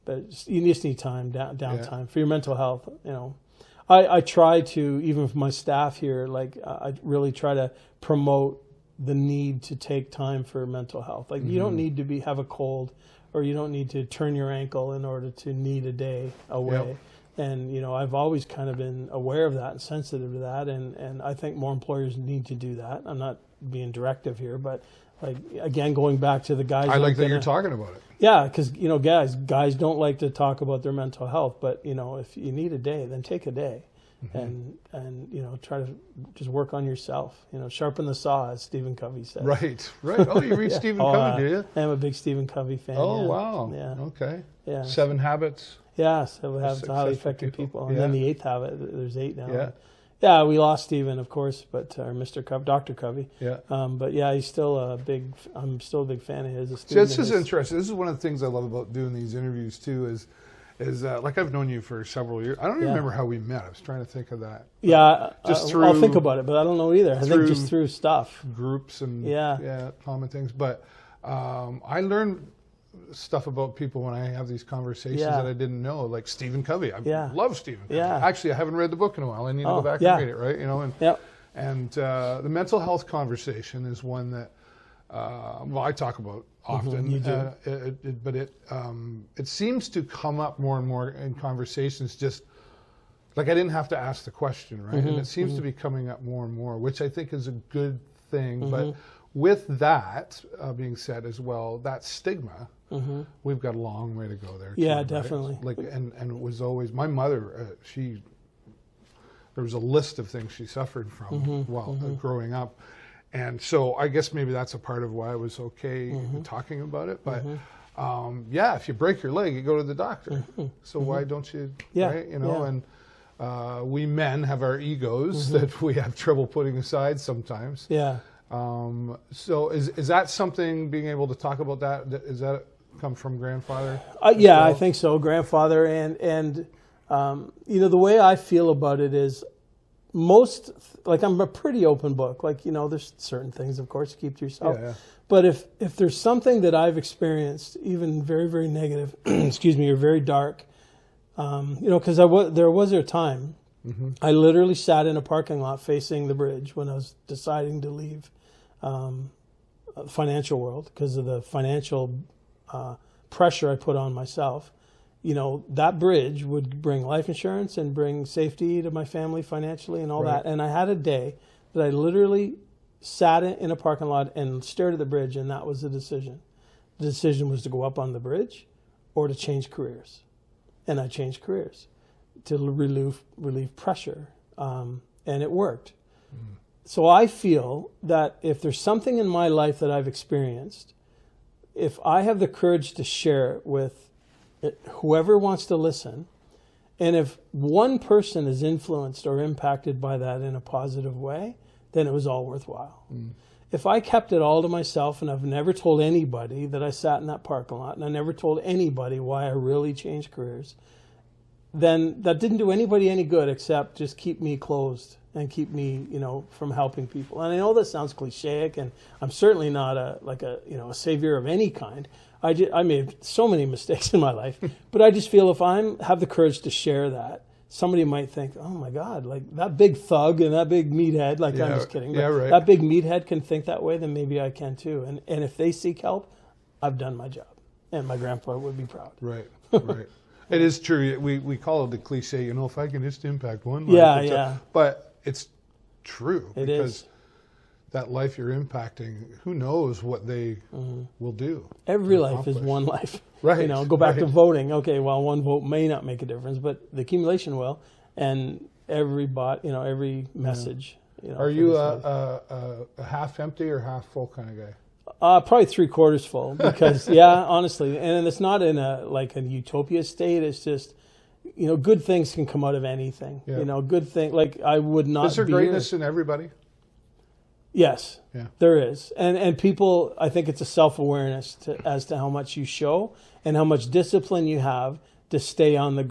[SPEAKER 2] But you just need time, downtime for your mental health, I try to, even for my staff here, I really try to promote the need to take time for mental health. You don't need to have a cold, or you don't need to turn your ankle in order to need a day away. Yep. And, I've always kind of been aware of that and sensitive to that. And I think more employers need to do that. I'm not being directive here, but again, going back to the guys.
[SPEAKER 1] I like that you're talking about it.
[SPEAKER 2] Yeah, because, guys don't like to talk about their mental health, but, if you need a day, then take a day. And try to just work on yourself. Sharpen the saw, as Stephen Covey said.
[SPEAKER 1] Right. Oh, you read Stephen Covey, do you?
[SPEAKER 2] I'm a big Stephen Covey fan.
[SPEAKER 1] Oh, wow.
[SPEAKER 2] Yeah.
[SPEAKER 1] Okay.
[SPEAKER 2] Yeah.
[SPEAKER 1] 7 Habits.
[SPEAKER 2] Yeah, 7 Habits of Highly Effective People. And then the 8th habit. There's 8 now.
[SPEAKER 1] Yeah.
[SPEAKER 2] Yeah, we lost Stephen, of course, but Dr. Covey.
[SPEAKER 1] Yeah.
[SPEAKER 2] But he's still I'm still a big fan of his.
[SPEAKER 1] See, this is interesting. This is one of the things I love about doing these interviews too. Is I've known you for several years. I don't even remember how we met. I was trying to think of that.
[SPEAKER 2] Yeah, I'll think about it, but I don't know either. I think just through stuff,
[SPEAKER 1] groups and common things. But I learned stuff about people when I have these conversations that I didn't know, like Stephen Covey. I love Stephen Covey. Actually, I haven't read the book in a while. I need to go back and read it, right? And the mental health conversation is one that, I talk about often.
[SPEAKER 2] You do.
[SPEAKER 1] But it seems to come up more and more in conversations, just like I didn't have to ask the question, right? And it seems to be coming up more and more, which I think is a good thing. But with that being said as well, that stigma, we've got a long way to go there.
[SPEAKER 2] Yeah,
[SPEAKER 1] too,
[SPEAKER 2] definitely.
[SPEAKER 1] Right? Like, and it was always my mother. There was a list of things she suffered from while growing up, and so I guess maybe that's a part of why I was okay talking about it. But if you break your leg, you go to the doctor. So why don't you? Right? And we men have our egos that we have trouble putting aside sometimes. Yeah. So is that something, being able to talk about that, is that come from grandfather?
[SPEAKER 2] Well? I think so. Grandfather and the way I feel about it is I'm a pretty open book. Like, there's certain things, of course, you keep to yourself. But if there's something that I've experienced, even very, very negative, or very dark, because there was a time I literally sat in a parking lot facing the bridge when I was deciding to leave the financial world because of the financial pressure I put on myself. That bridge would bring life insurance and bring safety to my family financially and all that. And I had a day that I literally sat in a parking lot and stared at the bridge, and that was the decision. The decision was to go up on the bridge or to change careers. And I changed careers to relieve pressure. And it worked. So I feel that if there's something in my life that I've experienced, if I have the courage to share it with whoever wants to listen, and if one person is influenced or impacted by that in a positive way, then it was all worthwhile. If I kept it all to myself and I've never told anybody that I sat in that parking lot and I never told anybody why I really changed careers, then that didn't do anybody any good except just keep me closed and keep me, from helping people. And I know that sounds cliche, and I'm certainly not a savior of any kind. I made so many mistakes in my life, but I just feel if I have the courage to share that, somebody might think, oh my God, like that big thug and that big meathead, I'm just kidding, but that big meathead can think that way, then maybe I can too. And if they seek help, I've done my job, and my grandpa would be proud. Right.
[SPEAKER 1] It is true. We call it the cliche, if I can just impact one life. But it's true. It is. That life you're impacting, who knows what they will do.
[SPEAKER 2] Every life is one life. Right. Go back to voting. Okay, well, one vote may not make a difference, but the accumulation will. And every message.
[SPEAKER 1] Are you a half empty or half full kind of guy?
[SPEAKER 2] Probably 3/4 full, because honestly, and it's not in a utopia state. It's just, good things can come out of anything. Good thing. Like, I would not.
[SPEAKER 1] Is there greatness in everybody?
[SPEAKER 2] Yes, there is. And people, I think it's a self-awareness as to how much you show and how much discipline you have to stay on the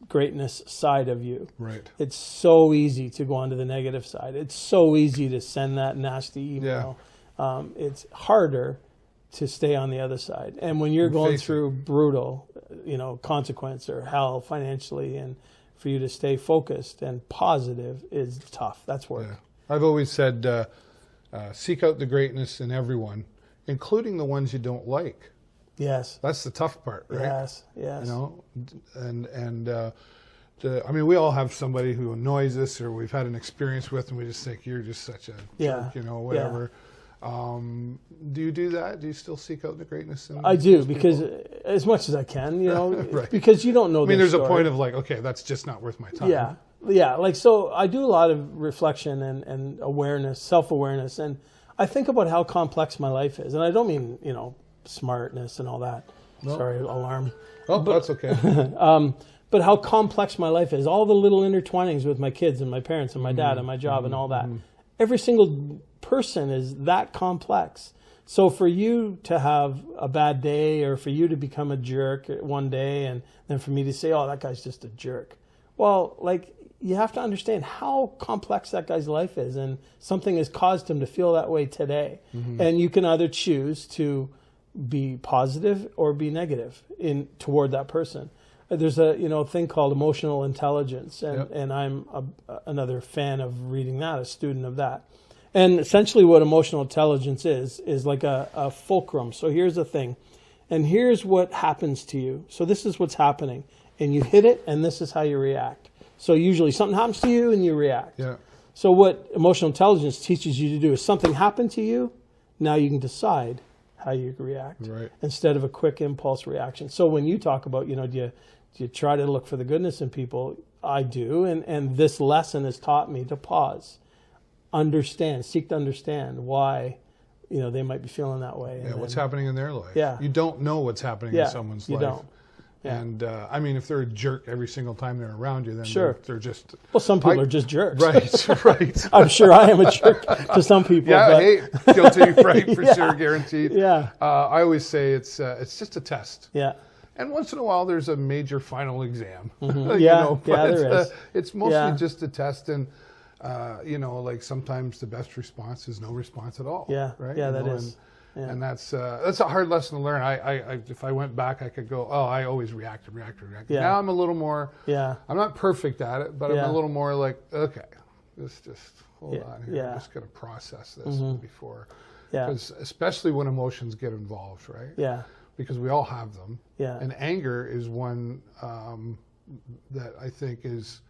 [SPEAKER 2] greatness side of you. Right. It's so easy to go onto the negative side. It's so easy to send that nasty email. It's harder to stay on the other side. And when you're going through brutal, consequence or hell financially, and for you to stay focused and positive is tough. That's work.
[SPEAKER 1] I've always said, seek out the greatness in everyone, including the ones you don't like.
[SPEAKER 2] Yes.
[SPEAKER 1] That's the tough part, right?
[SPEAKER 2] Yes.
[SPEAKER 1] We all have somebody who annoys us or we've had an experience with, and we just think you're just such a jerk, whatever. Do you do that? Do you still seek out the greatness in
[SPEAKER 2] I do, because as much as I can, right. Because you don't know
[SPEAKER 1] there's a point of okay, that's just not worth my time.
[SPEAKER 2] So I do a lot of reflection and awareness, self-awareness, and I think about how complex my life is. And I don't mean, smartness and all that. No. Sorry, alarm.
[SPEAKER 1] Oh, that's okay.
[SPEAKER 2] But how complex my life is, all the little intertwinings with my kids and my parents and my dad and my job and all that. Every single person is that complex. So for you to have a bad day, or for you to become a jerk one day, and then for me to say, oh, that guy's just a jerk. Well, you have to understand how complex that guy's life is, and something has caused him to feel that way today. And you can either choose to be positive or be negative toward that person. There's a thing called emotional intelligence, and I'm another fan of reading that, a student of that. And essentially what emotional intelligence is like a fulcrum. So here's the thing, and here's what happens to you. So this is what's happening, and you hit it, and this is how you react. So usually something happens to you, and you react.
[SPEAKER 1] Yeah.
[SPEAKER 2] So what emotional intelligence teaches you to do is something happened to you, now you can decide how you react instead of a quick impulse reaction. So when you talk about, do you try to look for the goodness in people? I do, and this lesson has taught me to pause, seek to understand why, they might be feeling that way.
[SPEAKER 1] Yeah, what's happening in their life.
[SPEAKER 2] Yeah.
[SPEAKER 1] You don't know what's happening in someone's life.
[SPEAKER 2] You don't. Yeah.
[SPEAKER 1] And if they're a jerk every single time they're around you, then they're just...
[SPEAKER 2] Well, some people are just jerks.
[SPEAKER 1] Right.
[SPEAKER 2] I'm sure I am a jerk to some people.
[SPEAKER 1] Yeah, but... guilty, right, for sure, guaranteed.
[SPEAKER 2] Yeah.
[SPEAKER 1] I always say it's just a test.
[SPEAKER 2] Yeah.
[SPEAKER 1] And once in a while, there's a major final exam.
[SPEAKER 2] Mm-hmm. There is.
[SPEAKER 1] It's mostly just a test, and like sometimes the best response is no response at all.
[SPEAKER 2] Yeah,
[SPEAKER 1] right.
[SPEAKER 2] Yeah, that is. Yeah.
[SPEAKER 1] And that's a hard lesson to learn. I if I went back, I could go, I always react.
[SPEAKER 2] Yeah.
[SPEAKER 1] Now I'm a little more.
[SPEAKER 2] Yeah.
[SPEAKER 1] I'm not perfect at it, but I'm a little more like, okay, let's just hold on here.
[SPEAKER 2] Yeah.
[SPEAKER 1] I'm just going to process this before.
[SPEAKER 2] Yeah.
[SPEAKER 1] Because especially when emotions get involved, right?
[SPEAKER 2] Yeah.
[SPEAKER 1] Because we all have them.
[SPEAKER 2] Yeah.
[SPEAKER 1] And anger is one that I think is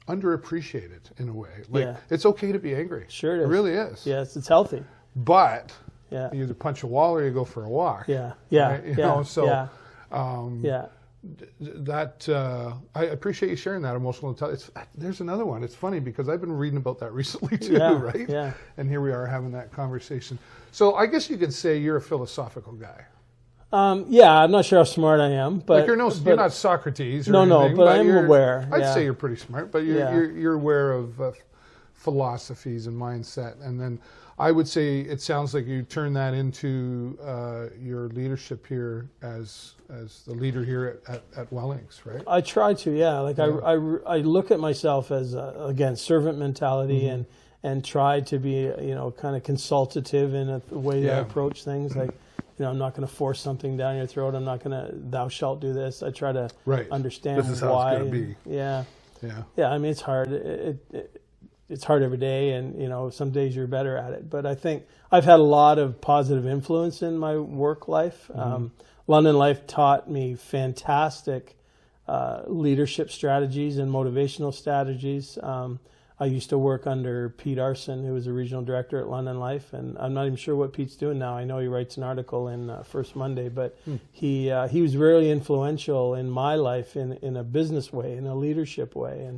[SPEAKER 1] underappreciated in a way. It's okay to be angry.
[SPEAKER 2] Sure it is.
[SPEAKER 1] It really is.
[SPEAKER 2] Yes, it's healthy.
[SPEAKER 1] But you either punch a wall or you go for a walk.
[SPEAKER 2] Yeah.
[SPEAKER 1] Right? I appreciate you sharing that emotional intelligence. There's another one. It's funny because I've been reading about that recently too, right?
[SPEAKER 2] Yeah.
[SPEAKER 1] And here we are having that conversation. So I guess you could say you're a philosophical guy.
[SPEAKER 2] I'm not sure how smart I am, but
[SPEAKER 1] you're not Socrates or anything.
[SPEAKER 2] But I'm aware.
[SPEAKER 1] I'd say you're pretty smart, but you're aware of philosophies and mindset, and then I would say it sounds like you turn that into your leadership here as the leader here at Wellings, right?
[SPEAKER 2] I try to, I look at myself as again servant mentality and try to be kind of consultative in the way that I approach things. Like I'm not going to force something down your throat. I'm not going to thou shalt do this. I try to understand
[SPEAKER 1] this is how
[SPEAKER 2] why.
[SPEAKER 1] It's going to be.
[SPEAKER 2] Yeah. I mean, it's hard. It's hard every day, and some days you're better at it. But I think I've had a lot of positive influence in my work life. London life taught me fantastic leadership strategies and motivational strategies. I used to work under Pete Arson, who was a regional director at London Life, and I'm not even sure what Pete's doing now. I know he writes an article in First Monday, but he was really influential in my life in a business way, in a leadership way,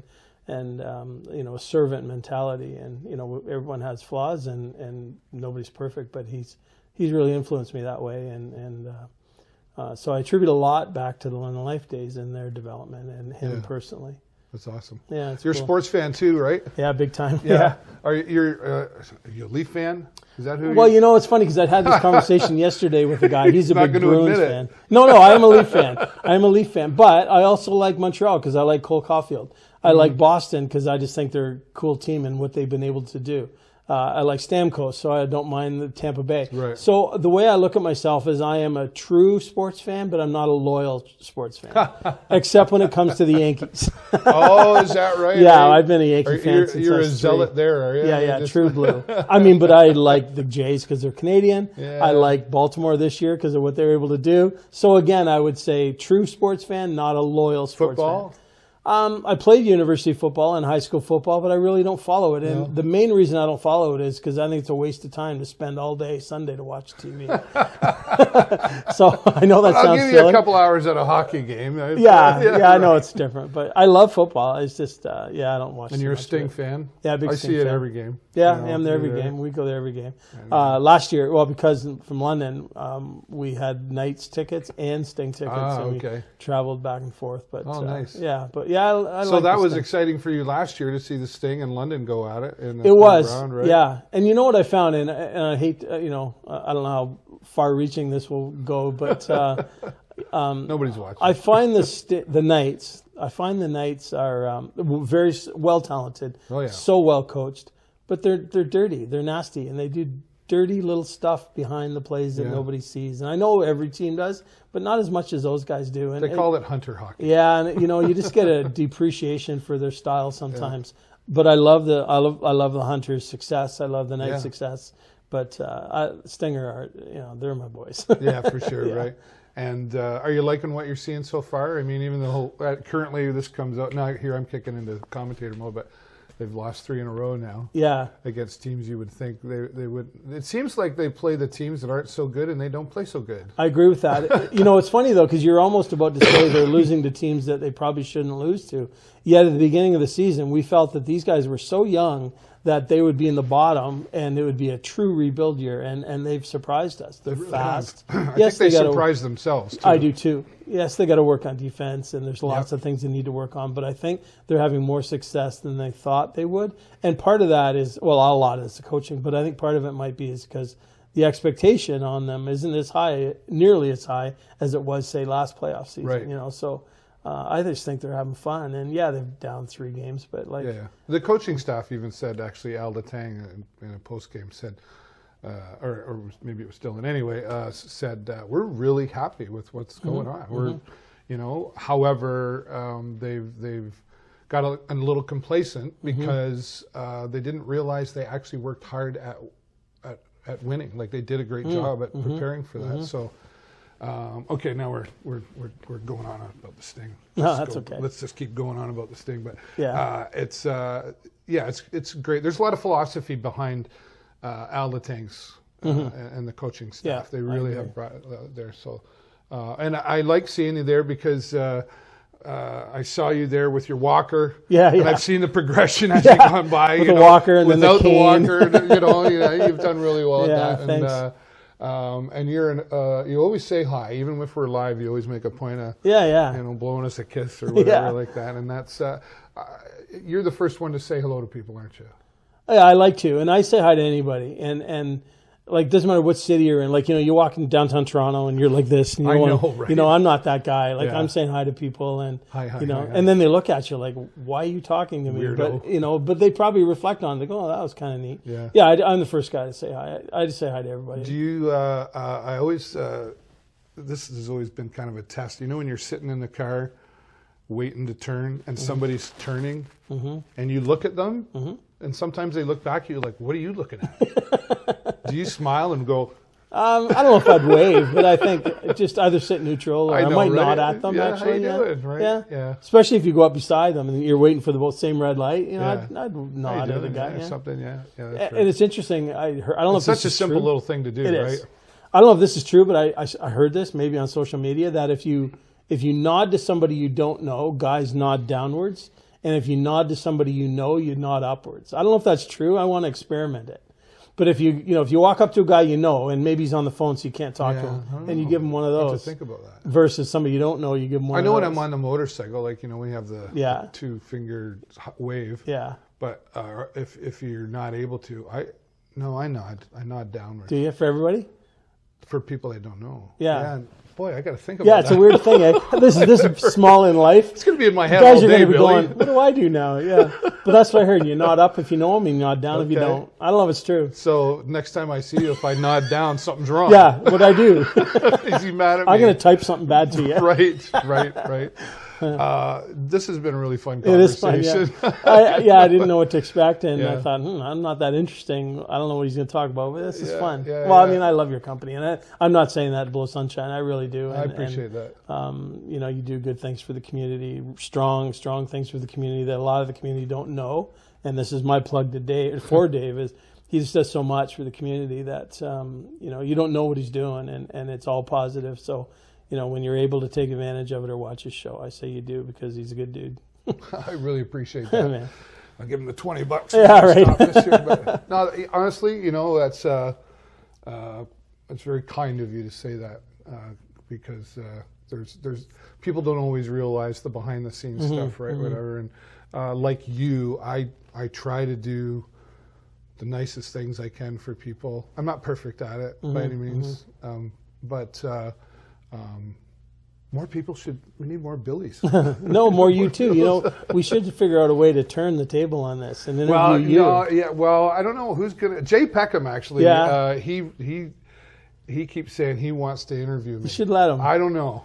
[SPEAKER 2] and a servant mentality. And everyone has flaws, and nobody's perfect, but he's really influenced me that way, and so I attribute a lot back to the London Life days and their development and him personally.
[SPEAKER 1] That's awesome.
[SPEAKER 2] Yeah,
[SPEAKER 1] you're
[SPEAKER 2] cool.
[SPEAKER 1] A sports fan too, right?
[SPEAKER 2] Yeah, big time.
[SPEAKER 1] Yeah. Are you a Leaf fan? Is that who?
[SPEAKER 2] Well, it's funny because I had this conversation yesterday with a guy. He's a big Bruins fan. No, I am a Leaf fan. But I also like Montreal because I like Cole Caulfield. I like Boston because I just think they're a cool team and what they've been able to do. I like Stamkos, so I don't mind the Tampa Bay.
[SPEAKER 1] Right.
[SPEAKER 2] So the way I look at myself is I am a true sports fan, but I'm not a loyal sports fan, except when it comes to the Yankees.
[SPEAKER 1] Oh, is that right?
[SPEAKER 2] Yeah, I've been a Yankee fan since
[SPEAKER 1] you're
[SPEAKER 2] I
[SPEAKER 1] a
[SPEAKER 2] was
[SPEAKER 1] zealot
[SPEAKER 2] 3.
[SPEAKER 1] there, are you?
[SPEAKER 2] Yeah, true blue. But I like the Jays because they're Canadian.
[SPEAKER 1] Yeah.
[SPEAKER 2] I like Baltimore this year because of what they're able to do. So again, I would say true sports fan, not a loyal sports fan. I played university football and high school football, but I really don't follow it. And the main reason I don't follow it is because I think it's a waste of time to spend all day Sunday to watch TV. So I know that sounds silly.
[SPEAKER 1] I'll give you a couple hours at a hockey game.
[SPEAKER 2] I know it's different, but I love football. It's just, I don't watch.
[SPEAKER 1] And you're a Sting fan?
[SPEAKER 2] Yeah, big Sting fan.
[SPEAKER 1] I see it every game.
[SPEAKER 2] Yeah, I'm there every game. We go there every game. Last year, because from London, we had Knights tickets and Sting tickets, and we traveled back and forth. But
[SPEAKER 1] nice.
[SPEAKER 2] So
[SPEAKER 1] that was exciting for you last year to see the Sting and London go at it.
[SPEAKER 2] It was,
[SPEAKER 1] round, right?
[SPEAKER 2] yeah. And you know what I found, and I hate, I don't know how far-reaching this will go, but
[SPEAKER 1] nobody's watching.
[SPEAKER 2] I find the Knights. I find the Knights are very well talented, so well coached, but they're dirty, they're nasty, and they do dirty little stuff behind the plays that nobody sees. And I know every team does, but not as much as those guys do. And
[SPEAKER 1] they call it hunter hockey.
[SPEAKER 2] Yeah, and you just get a depreciation for their style sometimes. Yeah. But I love the Hunters' success. I love the Knights' success. But Stinger are, they're my boys.
[SPEAKER 1] Yeah, for sure, right? And are you liking what you're seeing so far? I mean, even though currently this comes out now, here I'm kicking into commentator mode, but they've lost 3 in a row now.
[SPEAKER 2] Yeah.
[SPEAKER 1] Against teams you would think they would. It seems like they play the teams that aren't so good, and they don't play so good.
[SPEAKER 2] I agree with that. It's funny though, because you're almost about to say they're losing to teams that they probably shouldn't lose to. Yet at the beginning of the season, we felt that these guys were so young that they would be in the bottom, and it would be a true rebuild year, and they've surprised us. They're really fast.
[SPEAKER 1] I think they surprised themselves, too.
[SPEAKER 2] I do, too. Yes, they got to work on defense, and there's lots of things they need to work on, but I think they're having more success than they thought they would. And part of that is, a lot is the coaching, but I think part of it might be is because the expectation on them isn't as high, nearly as high as it was, say, last playoff season.
[SPEAKER 1] Right.
[SPEAKER 2] So I just think they're having fun, and they've down 3 games, but
[SPEAKER 1] the coaching staff even said, actually, Al Letang in a post game said, or maybe it was Dylan anyway, said we're really happy with what's going on. We're, however, they've got a little complacent because they didn't realize they actually worked hard at winning. Like they did a great job at preparing for that. So. Okay, now we're going on about the Sting.
[SPEAKER 2] No, that's okay.
[SPEAKER 1] Let's just keep going on about the Sting. But
[SPEAKER 2] it's
[SPEAKER 1] it's great. There's a lot of philosophy behind Al Letang's and the coaching staff.
[SPEAKER 2] Yeah,
[SPEAKER 1] they really have brought it there. So, and I like seeing you there because I saw you there with your walker. And I've seen the progression as you've gone by.
[SPEAKER 2] With the walker and then the cane.
[SPEAKER 1] Without the walker, you've done really well at that.
[SPEAKER 2] Thanks.
[SPEAKER 1] And you always say hi, even if we're live. You always make a point of blowing us a kiss or whatever like that. And that's you're the first one to say hello to people, aren't you?
[SPEAKER 2] Yeah, I like to, and I say hi to anybody. And like doesn't matter what city you're in. Like you walk in downtown Toronto and you're like this. And right? I'm not that guy. Like I'm saying hi to people and hi, and then they look at you like, why are you talking to me?
[SPEAKER 1] Weirdo.
[SPEAKER 2] But they probably reflect on it. They go, oh, that was kind of neat. I'm the first guy to say hi. I just say hi to everybody.
[SPEAKER 1] Do you? I always. This has always been kind of a test. When you're sitting in the car, waiting to turn, and somebody's turning, and you look at them, and sometimes they look back at you like, what are you looking at? Do you smile and go?
[SPEAKER 2] I don't know if I'd wave, but I think just either sit neutral or I might nod at them. Actually,
[SPEAKER 1] how you doing, right?
[SPEAKER 2] Yeah. Especially if you go up beside them and you're waiting for the same red light. I'd nod at the guy.
[SPEAKER 1] Something. That's
[SPEAKER 2] and
[SPEAKER 1] right.
[SPEAKER 2] it's interesting. I don't know if
[SPEAKER 1] such a simple little thing to do,
[SPEAKER 2] it
[SPEAKER 1] right?
[SPEAKER 2] Is. I don't know if this is true, but I heard this maybe on social media that if you nod to somebody you don't know, guys nod downwards, and if you nod to somebody you nod upwards. I don't know if that's true. I want to experiment it. But if you walk up to a guy and maybe he's on the phone so you can't talk to him, and you give him one of those.
[SPEAKER 1] I have to think about that.
[SPEAKER 2] Versus somebody you don't know, you give him one of those.
[SPEAKER 1] I know when I'm on the motorcycle, like, we have the 2-finger wave.
[SPEAKER 2] Yeah.
[SPEAKER 1] But if you're not able to, I nod. I nod downwards.
[SPEAKER 2] Do you, for everybody?
[SPEAKER 1] For people I don't know.
[SPEAKER 2] Yeah.
[SPEAKER 1] Boy, I got to think about that.
[SPEAKER 2] Yeah, it's a weird thing. This is small in life.
[SPEAKER 1] It's going to be in my head all day,
[SPEAKER 2] guys are going to be
[SPEAKER 1] Billy.
[SPEAKER 2] going, what do I do now? Yeah. But that's what I heard. You nod up if you know them, you nod down if you don't. I don't know if it's true.
[SPEAKER 1] So next time I see you, if I nod down, something's wrong.
[SPEAKER 2] Yeah, what I do.
[SPEAKER 1] Is he mad at me?
[SPEAKER 2] I'm going to type something bad to you.
[SPEAKER 1] Right. This has been a really fun conversation.
[SPEAKER 2] It is fun, I didn't know what to expect, and I thought, I'm not that interesting. I don't know what he's going to talk about, but this is fun. I mean, I love your company, and I'm not saying that to blow sunshine. I really do.
[SPEAKER 1] I appreciate that.
[SPEAKER 2] You do good things for the community, strong things for the community that a lot of the community don't know. And this is my plug to Dave, for Dave, is he just does so much for the community that, you don't know what he's doing, and it's all positive. So, when you're able to take advantage of it or watch his show, I say you do because he's a good dude.
[SPEAKER 1] I really appreciate that.
[SPEAKER 2] Man.
[SPEAKER 1] I'll give him the $20.
[SPEAKER 2] Yeah, right.
[SPEAKER 1] Stop this year, but no, honestly, that's very kind of you to say that because there's people don't always realize the behind the scenes stuff, right? Whatever, and like you, I try to do the nicest things I can for people. I'm not perfect at it by any means, but More people we need more Billies.
[SPEAKER 2] No, more you too. You know, we should figure out a way to turn the table on this and interview you.
[SPEAKER 1] No, yeah, well, I don't know who's going to. Jay Peckham, actually, he keeps saying he wants to interview me.
[SPEAKER 2] You should let him.
[SPEAKER 1] I don't know.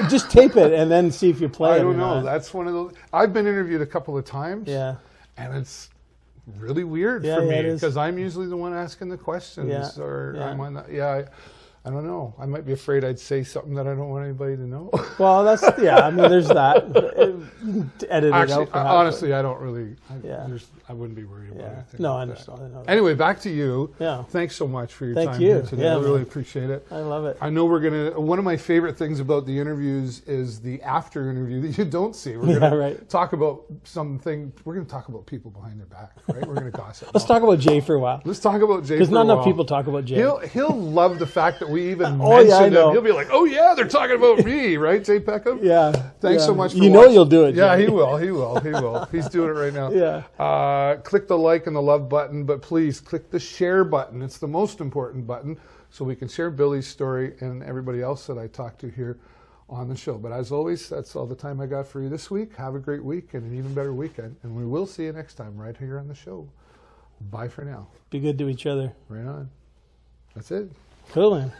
[SPEAKER 2] Just tape it and then see if you play it.
[SPEAKER 1] I don't know. That's one of those. I've been interviewed a couple of times.
[SPEAKER 2] Yeah.
[SPEAKER 1] And it's really weird for me because I'm usually the one asking the questions, or I'm on the, I don't know. I might be afraid I'd say something that I don't want anybody to know.
[SPEAKER 2] Well, that's I mean, there's that. Edit it
[SPEAKER 1] Actually,
[SPEAKER 2] out. Perhaps,
[SPEAKER 1] honestly, I don't really. I wouldn't be worried about it.
[SPEAKER 2] No, I understand.
[SPEAKER 1] Anyway, back to you.
[SPEAKER 2] Yeah.
[SPEAKER 1] Thanks so much for your time here today. I really appreciate it.
[SPEAKER 2] I love it.
[SPEAKER 1] I know we're gonna. One of my favorite things about the interviews is the after interview that you don't see. We're gonna talk about something. We're gonna talk about people behind their back, right? We're gonna gossip.
[SPEAKER 2] Let's talk about Jay for a while.
[SPEAKER 1] Let's talk about Jay.
[SPEAKER 2] Because not enough people talk about Jay.
[SPEAKER 1] He'll love the fact that we even mentioned him. He'll be like, "Oh yeah, they're talking about me, right, Jay Peckham?"
[SPEAKER 2] Yeah.
[SPEAKER 1] Thanks so much for
[SPEAKER 2] watching. You'll do it. Jay.
[SPEAKER 1] Yeah, he will. He will. He will. He's doing it right now.
[SPEAKER 2] Yeah.
[SPEAKER 1] Click the like and the love button, but please click the share button. It's the most important button, so we can share Billy's story and everybody else that I talked to here on the show. But as always, that's all the time I got for you this week. Have a great week and an even better weekend, and we will see you next time right here on the show. Bye for now.
[SPEAKER 2] Be good to each other.
[SPEAKER 1] Right on. That's it.
[SPEAKER 2] Cool, man.